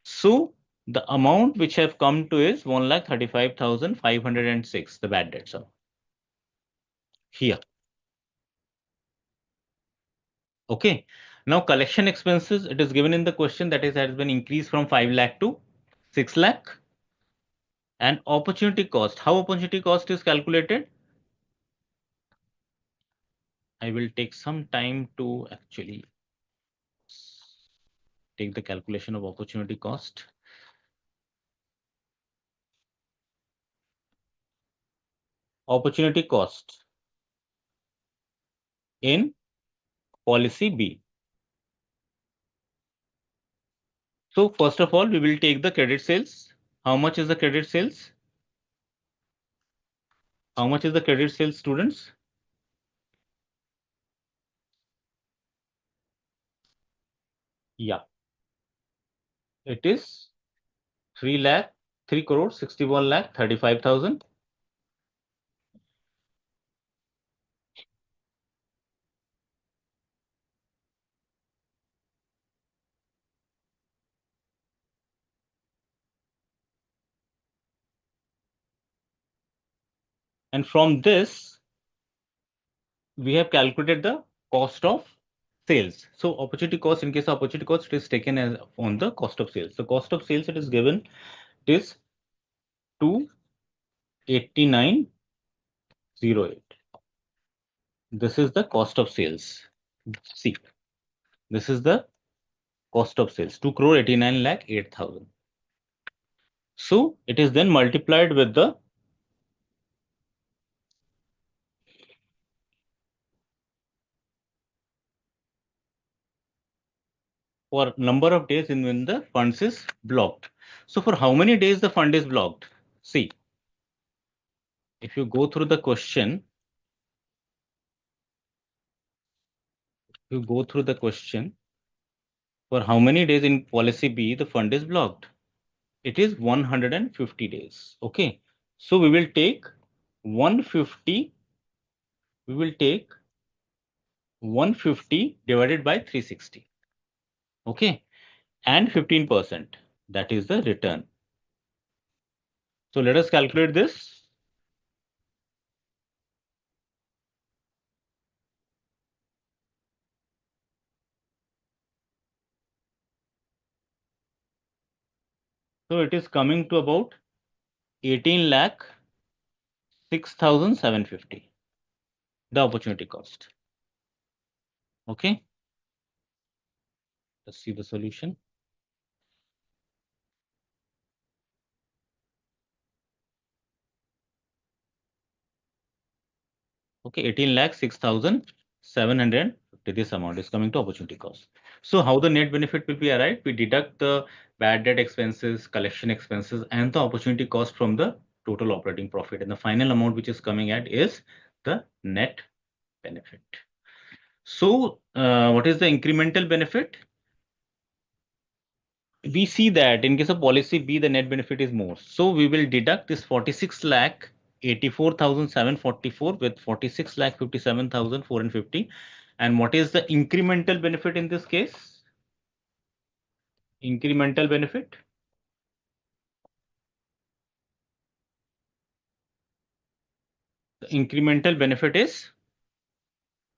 So the amount which have come to is 1,35,506, the bad debts are here. Okay. Now collection expenses, it is given in the question, that is has been increased from 5 lakh to 6 lakh. And opportunity cost, how opportunity cost is calculated? I will take some time to actually take the calculation of opportunity cost. Opportunity cost in policy B. So first of all, we will take the credit sales. How much is the credit sales? How much is the credit sales, students? Yeah, it is 3 crore 61 lakh 35,000. And from this, we have calculated the cost of sales. So opportunity cost, in case of opportunity cost, it is taken as on the cost of sales. The cost of sales, it is given, it is 28908. This is the cost of sales. See, this is the cost of sales, 2 crore 89 lakh 8,000. So it is then multiplied with the for number of days in when the funds is blocked. So for how many days the fund is blocked? See, if you go through the question, for how many days in policy B the fund is blocked? It is 150 days. Okay. So we will take 150, we will take 150 divided by 360. Okay. And 15%. That is the return. So let us calculate this. So it is coming to about 18 lakh 6,750. The opportunity cost. Okay. Let's see the solution. Okay, 18 lakh 6,750. This amount is coming to opportunity cost. So how the net benefit will be arrived? We deduct the bad debt expenses, collection expenses, and the opportunity cost from the total operating profit. And the final amount which is coming at is the net benefit. So what is the incremental benefit? We see that in case of policy B, the net benefit is more. So we will deduct this 46 lakh 84,744 with 46 lakh 57,450. And what is the incremental benefit in this case? Incremental benefit. The incremental benefit is,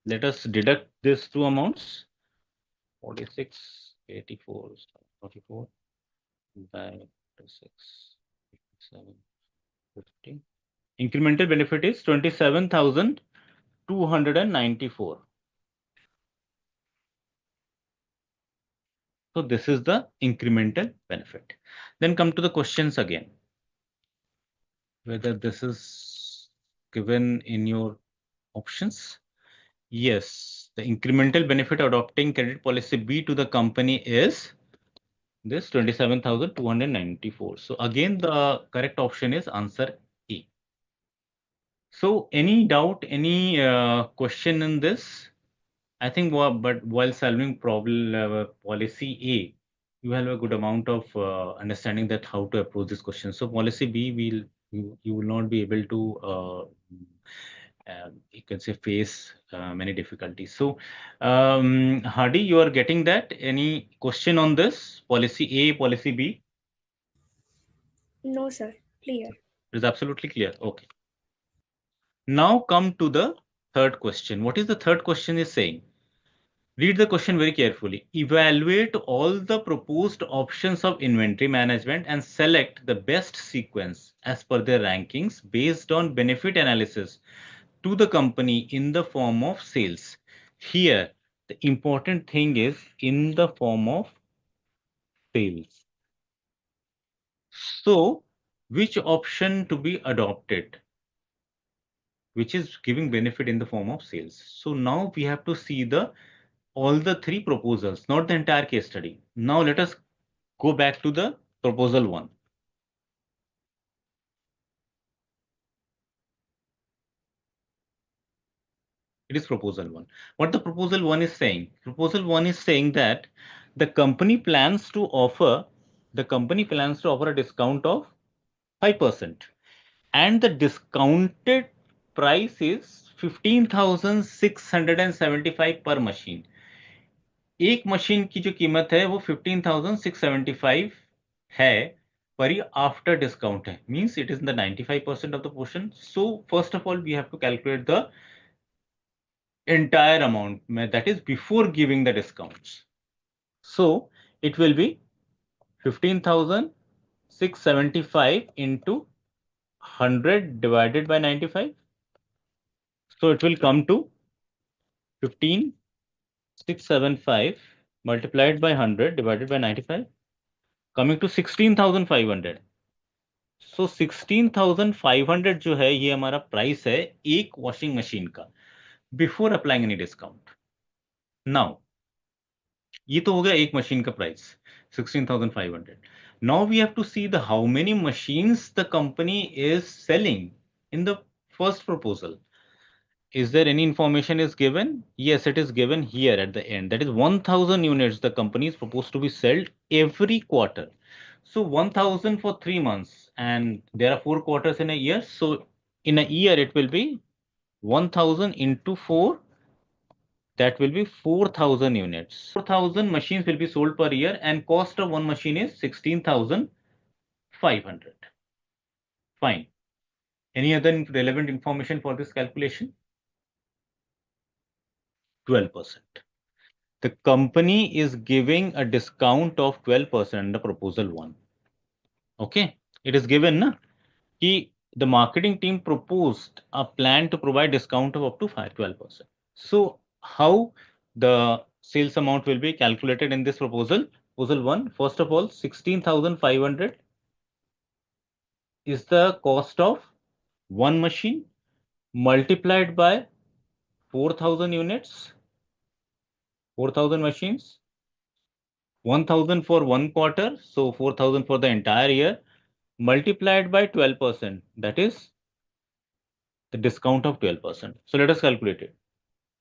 let us deduct these two amounts, 46, 84, 44 by 46, 57, 50. Incremental benefit is 27,294. So this is the incremental benefit. Then come to the questions again. Whether this is given in your options. Yes, the incremental benefit adopting credit policy B to the company is this 27,294. So again, the correct option is answer E. So any doubt, any question in this? I think, but while solving problem policy A, you have a good amount of understanding that how to approach this question. So policy B, you will not be able to you can say face many difficulties. So Hardy, you are getting that? Any question on this policy A, policy B? No, sir. Clear. It is absolutely clear. Okay. Now come to the third question. What is the third question is saying? Read the question very carefully. Evaluate all the proposed options of inventory management and select the best sequence as per their rankings based on benefit analysis to the company in the form of sales. Here, the important thing is in the form of sales. So, which option to be adopted? Which is giving benefit in the form of sales. So now we have to see all the three proposals, not the entire case study. Now let us go back to the proposal 1. It is proposal 1. What the proposal 1 is saying? Proposal 1 is saying that the company plans to offer a discount of 5%, and the discounted price is 15,675 per machine. एक machine की जो कीमत है वो 15,675 है, पर ये after discount है, means it is the 95% of the portion. So first of all we have to calculate the entire amount, that is before giving the discounts. So it will be 15,675 into 100 divided by 95. So it will come to 15,675 multiplied by 100 divided by 95, coming to 16,500. So 16,500 जो है ये हमारा price है एक washing machine का before applying any discount. Now ये तो हो गया एक मशीन का price 16,500. Now we have to see the how many machines the company is selling in the first proposal. Is there any information is given? Yes, it is given here at the end. That is 1,000 units the company is proposed to be sold every quarter. So 1,000 for 3 months, and there are 4 quarters in a year. So in a year it will be 1,000 into 4. That will be 4,000 units. 4,000 machines will be sold per year, and cost of one machine is 16,500. Fine. Any other relevant information for this calculation? 12%. The company is giving a discount of 12% under proposal 1. Okay, it is given na ki the marketing team proposed a plan to provide discount of up to 12%. So how the sales amount will be calculated in this proposal? Proposal 1, first of all, 16,500 is the cost of one machine multiplied by 4,000 units, 4,000 machines, 1,000 for 1 quarter, so 4,000 for the entire year, multiplied by 12%, that is the discount of 12%. So let us calculate it.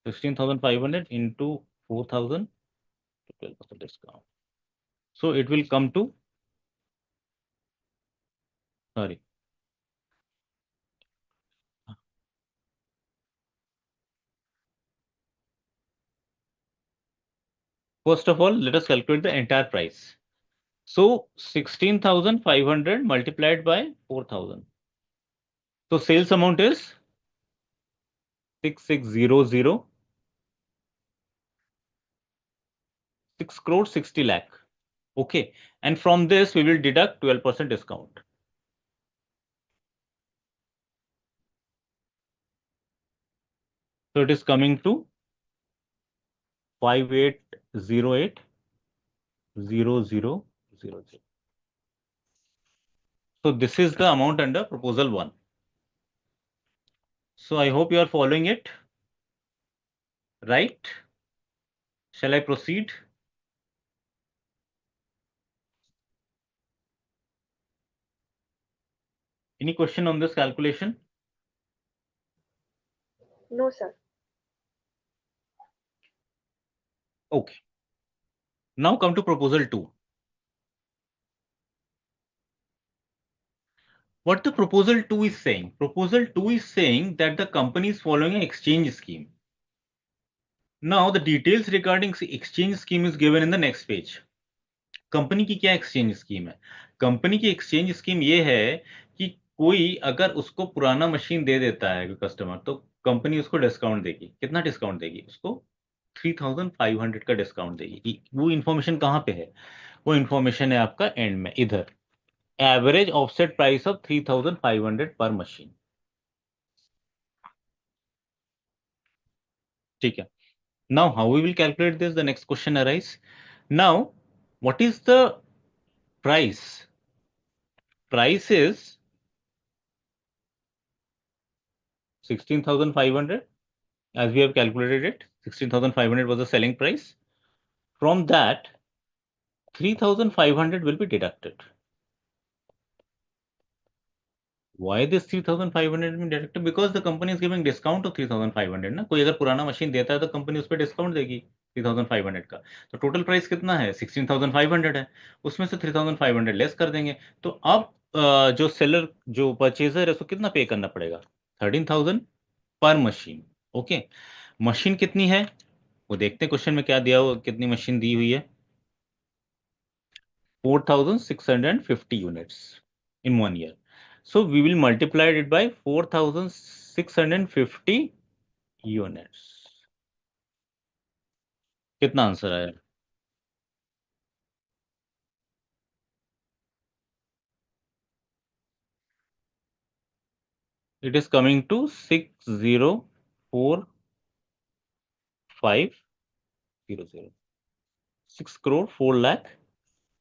16,500 into 4,000, 12% discount. So it will come to, sorry, first of all, let us calculate the entire price. So 16,500 multiplied by 4,000. So sales amount is 6,600, 6 crore 60 lakh. Okay, and from this we will deduct 12% discount. So it is coming to 5808,0000. So this is the amount under proposal 1. So I hope you are following it, right? Shall I proceed? Any question on this calculation? No, sir. Okay. Now come to proposal 2. What the proposal 2 is saying? Proposal 2 is saying that the company is following an exchange scheme. Now the details regarding exchange scheme is given in the next page. Company की क्या exchange scheme है? Company की exchange scheme ये है कि कोई अगर उसको पुराना मशीन दे देता है कस्टमर, तो कंपनी उसको डिस्काउंट देगी. कितना डिस्काउंट देगी? उसको 3,500 का डिस्काउंट देगी. वो इंफॉर्मेशन कहाँ पे है? वो इंफॉर्मेशन है आपका एंड में, इधर. एवरेज ऑफसेट प्राइस ऑफ 3,500 पर मशीन. ठीक है. Now how we will calculate this? The next question arise. Now what is the price? Price is 16,500, as we have calculated it. 16,500 was the selling price. From that, 3,500 will be deducted. Why this 3,500 will be deducted? Because the company is giving discount of 3,500 ना. कोई अगर पुराना machine देता है तो company उस पर discount देगी. 3,500 का, तो टोटल प्राइस कितना है 16,500 है, उसमें से 3,500 लेस कर देंगे। तो अब जो सेलर जो परचेजर है उसको कितना पे करना पड़ेगा, 13,000 पर मशीन। ओके, मशीन कितनी है वो देखते हैं क्वेश्चन में क्या दिया हुआ, कितनी मशीन दी हुई है, 4,650 units in 1 year. So we will multiply it by 4,650 units. कितना आंसर आया? It is coming to 6,045,000. 6 crore 4 lakh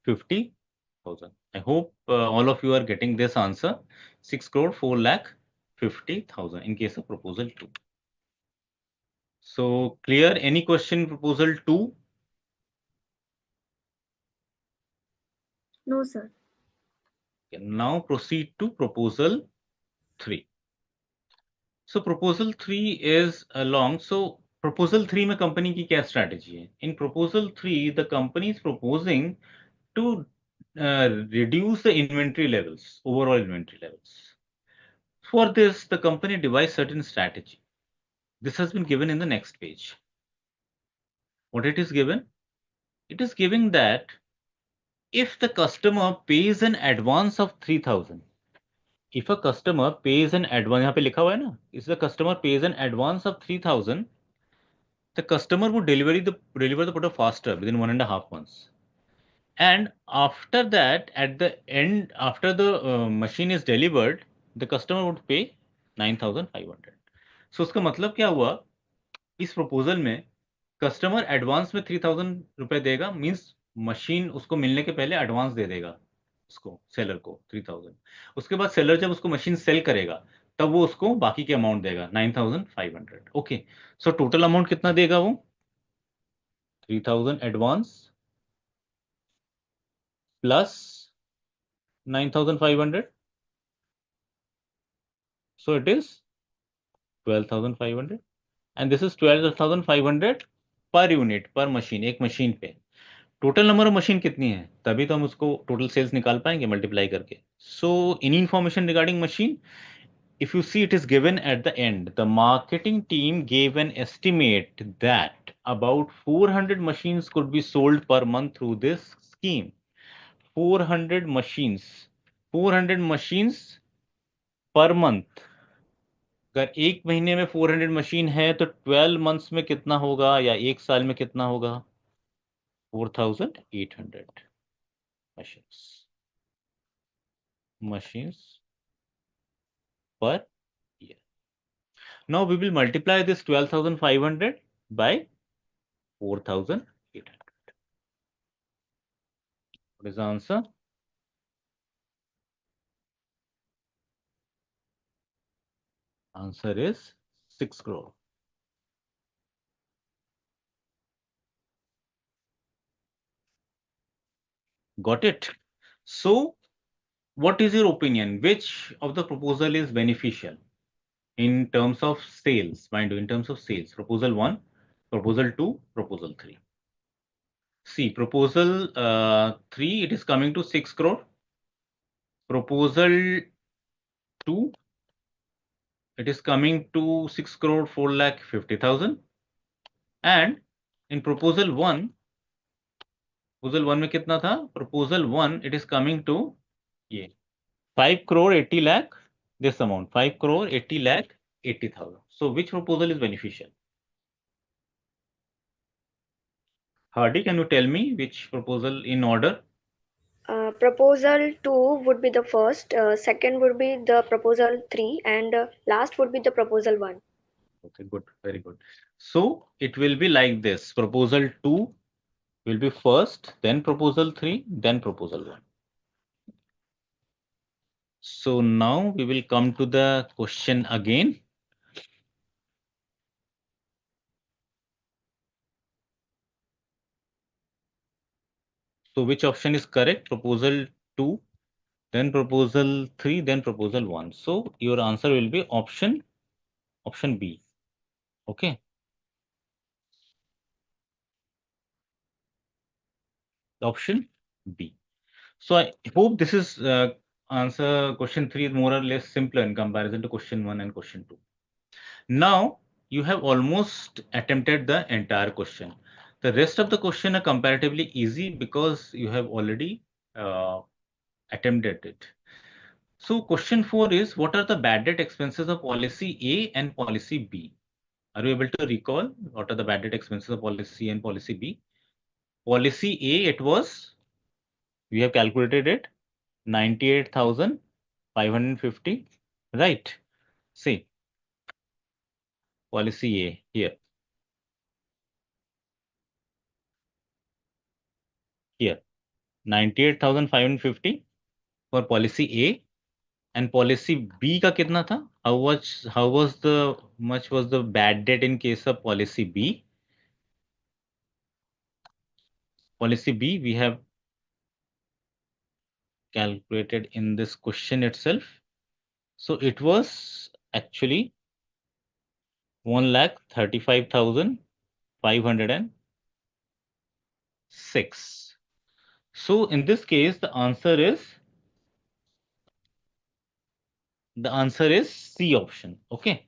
50,000. I hope all of you are getting this answer. 6 crore 4 lakh 50,000 in case of proposal 2. So clear? Any question proposal 2? No, sir. Okay, now proceed to proposal 3. So proposal 3 is long. So proposal 3 में company की क्या strategy है? In proposal 3, the company is proposing to reduce the inventory levels, overall inventory levels. For this, the company devised certain strategy. This has been given in the next page. What it is given? It is giving that if the customer pays an advance of 3,000, if a customer pays an advance, यहाँ पे लिखा हुआ है ना, if the customer pays an advance of 3,000, the customer would deliver the product faster within 1.5 months. And after that, at the end, after the machine is delivered, the customer would pay 9,500. So उसका मतलब क्या हुआ, इस proposal में customer advance में 3,000 रुपए देगा, means machine उसको मिलने के पहले एडवांस दे देगा उसको, सेलर को 3,000। उसके बाद सेलर जब उसको मशीन सेल करेगा तब वो उसको बाकी के अमाउंट देगा 9,500। ओके, सो टोटल अमाउंट कितना देगा वो, 3,000 advance plus 9,500, so it is 12,500 and this is 12,500 per unit, पर मशीन, एक मशीन पे। टोटल नंबर ऑफ मशीन कितनी है, तभी तो हम उसको टोटल सेल्स निकाल पाएंगे मल्टीप्लाई करके। So any information regarding machine, if you see, it is given at the end. The marketing team gave an estimate that about 400 machines could be sold per month through this scheme. 400 machines, 400 machines per month। अगर एक महीने में 400 machine है तो 12 months में कितना होगा, या एक साल में कितना होगा, 4,800 machines per year. Now we will multiply this 12,500 by 4,800. What is the answer? Answer is 6 crore. Got it? So what is your opinion? Which of the proposal is beneficial in terms of sales? Mind you, in terms of sales, proposal 1, proposal 2, proposal 3. See, proposal 3, it is coming to 6 crore. Proposal 2, it is coming to 6 crore 4 lakh 50,000. And in proposal 1 में कितना था, proposal 1, it is coming to ये 5 crore 80 lakh, this amount 5 crore 80 lakh 80,000. So which proposal is beneficial? Hardy, can you tell me which proposal in order? Proposal 2 would be the first, second would be the proposal 3, and last would be the proposal 1. Okay, good, very good. So it will be like this, proposal 2 will be first, then proposal 3, then proposal 1. So now we will come to the question again. So which option is correct? Proposal 2, then proposal 3, then proposal 1. So your answer will be option B. Okay. Option B. So I hope this is answer question 3 is more or less simpler in comparison to question 1 and question 2. Now you have almost attempted the entire question. The rest of the question are comparatively easy because you have already attempted it. So question 4 is, what are the bad debt expenses of policy A and policy B? Are you able to recall what are the bad debt expenses of policy A and policy B? Policy A, it was, we have calculated it, 98,550, right? See, policy A here. Here, 98,550 for policy A, and policy B का कितना था? How was the much was the bad debt in case of policy B? Policy B we have calculated in this question itself. So it was actually 1,35,506. So in this case, the answer is C option. Okay.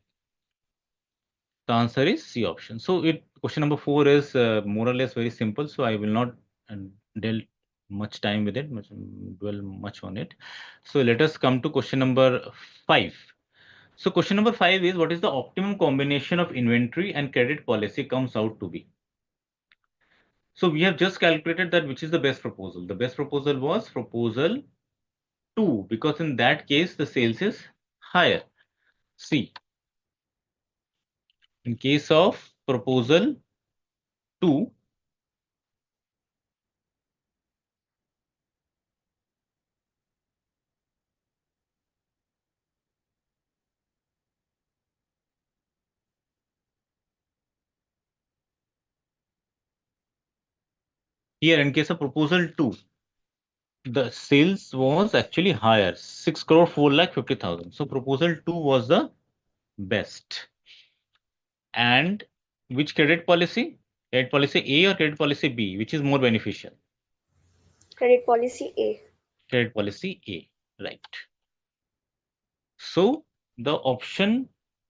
The answer is C option. So question number 4 is more or less very simple. So I will not deal much time with it, dwell much on it. So let us come to question number 5. So question number 5 is, what is the optimum combination of inventory and credit policy comes out to be? So we have just calculated that which is the best proposal. The best proposal was proposal 2, because in that case the sales is higher. See, in case of proposal 2, here in case of proposal 2, the sales was actually higher, 6 crore 4,50,000. So proposal 2 was the best. And which credit policy? Credit policy A or credit policy B? Which is more beneficial? Credit policy A. Credit policy A, right. So the option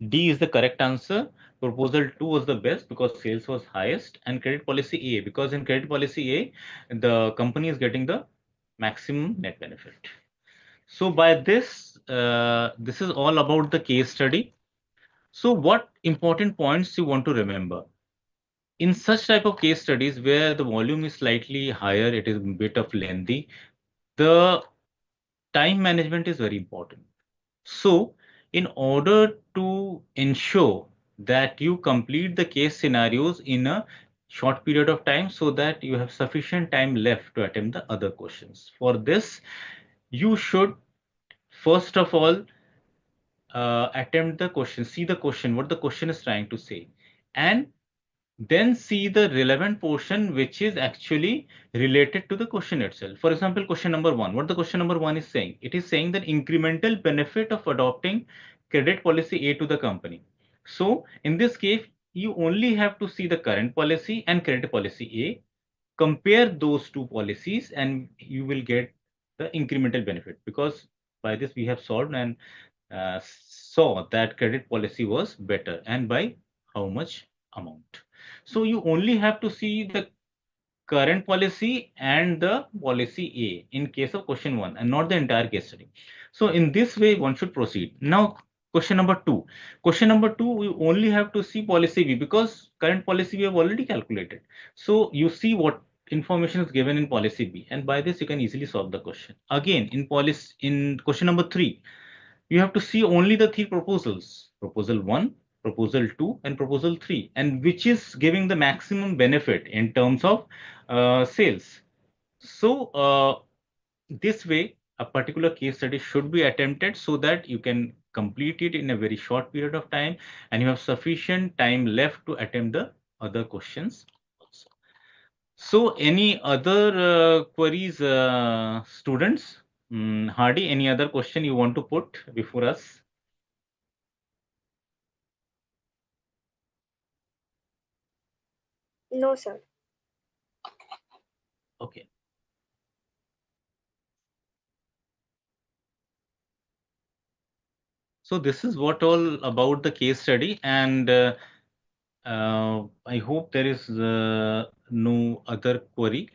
D is the correct answer. Proposal 2 was the best because sales was highest, and credit policy A, because in credit policy A, the company is getting the maximum net benefit. So by this, this is all about the case study. So what important points you want to remember? In such type of case studies where the volume is slightly higher, it is a bit of lengthy, the time management is very important. So in order to ensure that you complete the case scenarios in a short period of time so that you have sufficient time left to attempt the other questions. For this, you should first of all attempt the question, see the question, what the question is trying to say, and then see the relevant portion which is actually related to the question itself. For example, question number 1, what the question number 1 is saying? It is saying that incremental benefit of adopting credit policy A to the company. So in this case, you only have to see the current policy and credit policy A, compare those two policies, and you will get the incremental benefit, because by this we have solved and saw that credit policy was better, and by how much amount. So you only have to see the current policy and the policy A in case of question 1 and not the entire case study. So in this way one should proceed. Now question number 2. Question number 2, we only have to see policy B because current policy we have already calculated. So you see what information is given in policy B, and by this you can easily solve the question. Again, in question number 3, you have to see only the 3 proposals: proposal 1, proposal 2, and proposal 3, and which is giving the maximum benefit in terms of sales. So this way a particular case study should be attempted so that you can complete it in a very short period of time and you have sufficient time left to attempt the other questions also. So any other queries, students? Hardy, any other question you want to put before us? No, sir. Okay. So this is what all about the case study, and I hope there is no other query,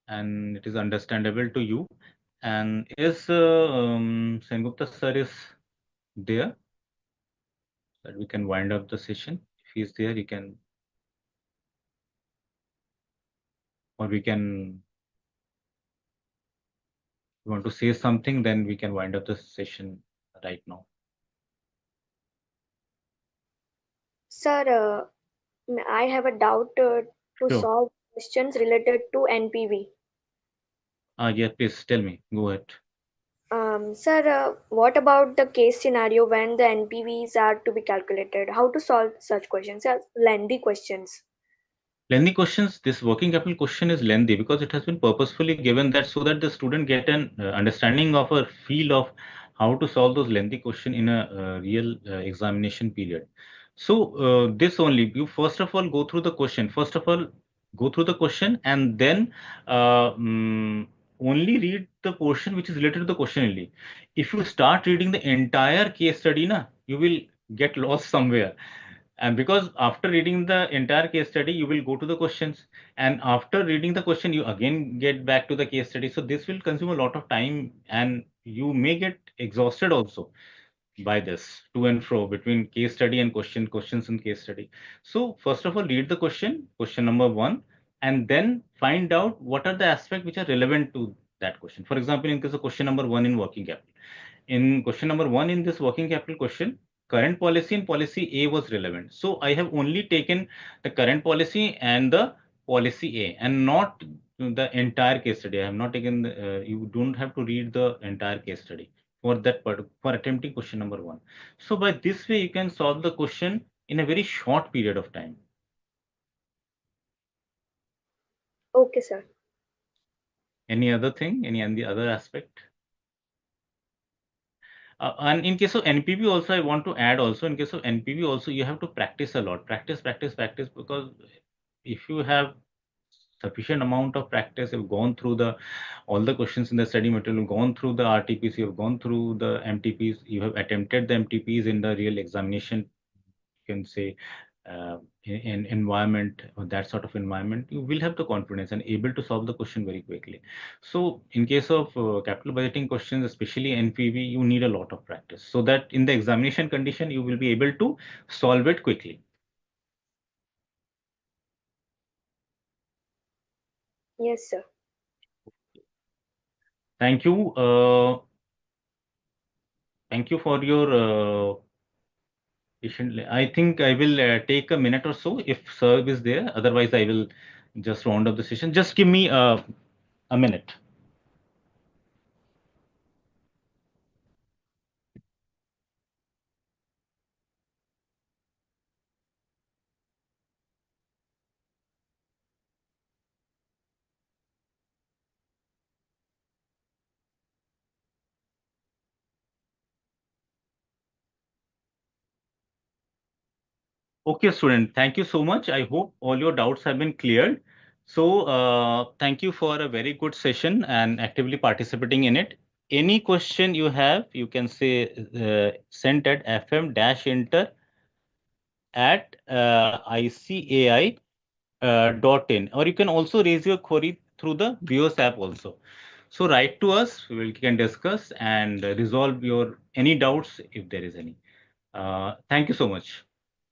and it is understandable to you. And is Sengupta sir is there, that we can wind up the session? If he is there, he can, or we can. If you want to say something, then we can wind up the session right now. Sir, I have a doubt to Sure. solve questions related to NPV. Yeah, please tell me. Go ahead. Sir, what about the case scenario when the NPVs are to be calculated? How to solve such questions? Lengthy questions. Lengthy questions, this working capital question is lengthy because it has been purposefully given that so that the student get an understanding of a feel of how to solve those lengthy question in a real examination period. So this only, you first of all go through the question. First of all, go through the question and then only read the portion which is related to the question only. If you start reading the entire case study, na, you will get lost somewhere. And because after reading the entire case study, you will go to the questions, and after reading the question, you again get back to the case study. So this will consume a lot of time, and you may get exhausted also by this to and fro between case study and questions and case study. So first of all, read the question number one, and then find out what are the aspects which are relevant to that question. For example, in case of question number one in working capital, in question number one in this working capital question, current policy and policy A was relevant. So I have only taken the current policy and the policy A and not the entire case study. I have not taken the, you don't have to read the entire case study for that part, for attempting question number one. So by this way, you can solve the question in a very short period of time. Okay, sir. Any other thing, any other aspect? And in case of NPV also, I want to add also, in case of NPV also, you have to practice a lot. Practice, because if you have sufficient amount of practice, you've gone through all the questions in the study material, you've gone through the RTPs, you've gone through the MTPs, you have attempted the MTPs in the real examination, you can say, in environment or that sort of environment, you will have the confidence and able to solve the question very quickly. So in case of capital budgeting questions, especially NPV, you need a lot of practice so that in the examination condition, you will be able to solve it quickly. Yes, sir. Thank you. Thank you for your patiently. I think I will take a minute or so if sir is there. Otherwise, I will just round up the session. Just give me a minute. Okay, student, thank you so much. I hope all your doubts have been cleared. So, thank you for a very good session and actively participating in it. Any question you have, you can say send at fm-inter at icai.in, or you can also raise your query through the BOS app also. So write to us, we can discuss and resolve your any doubts if there is any. Thank you so much.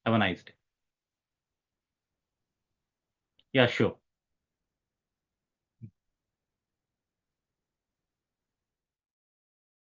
Have a nice day. Yeah, sure.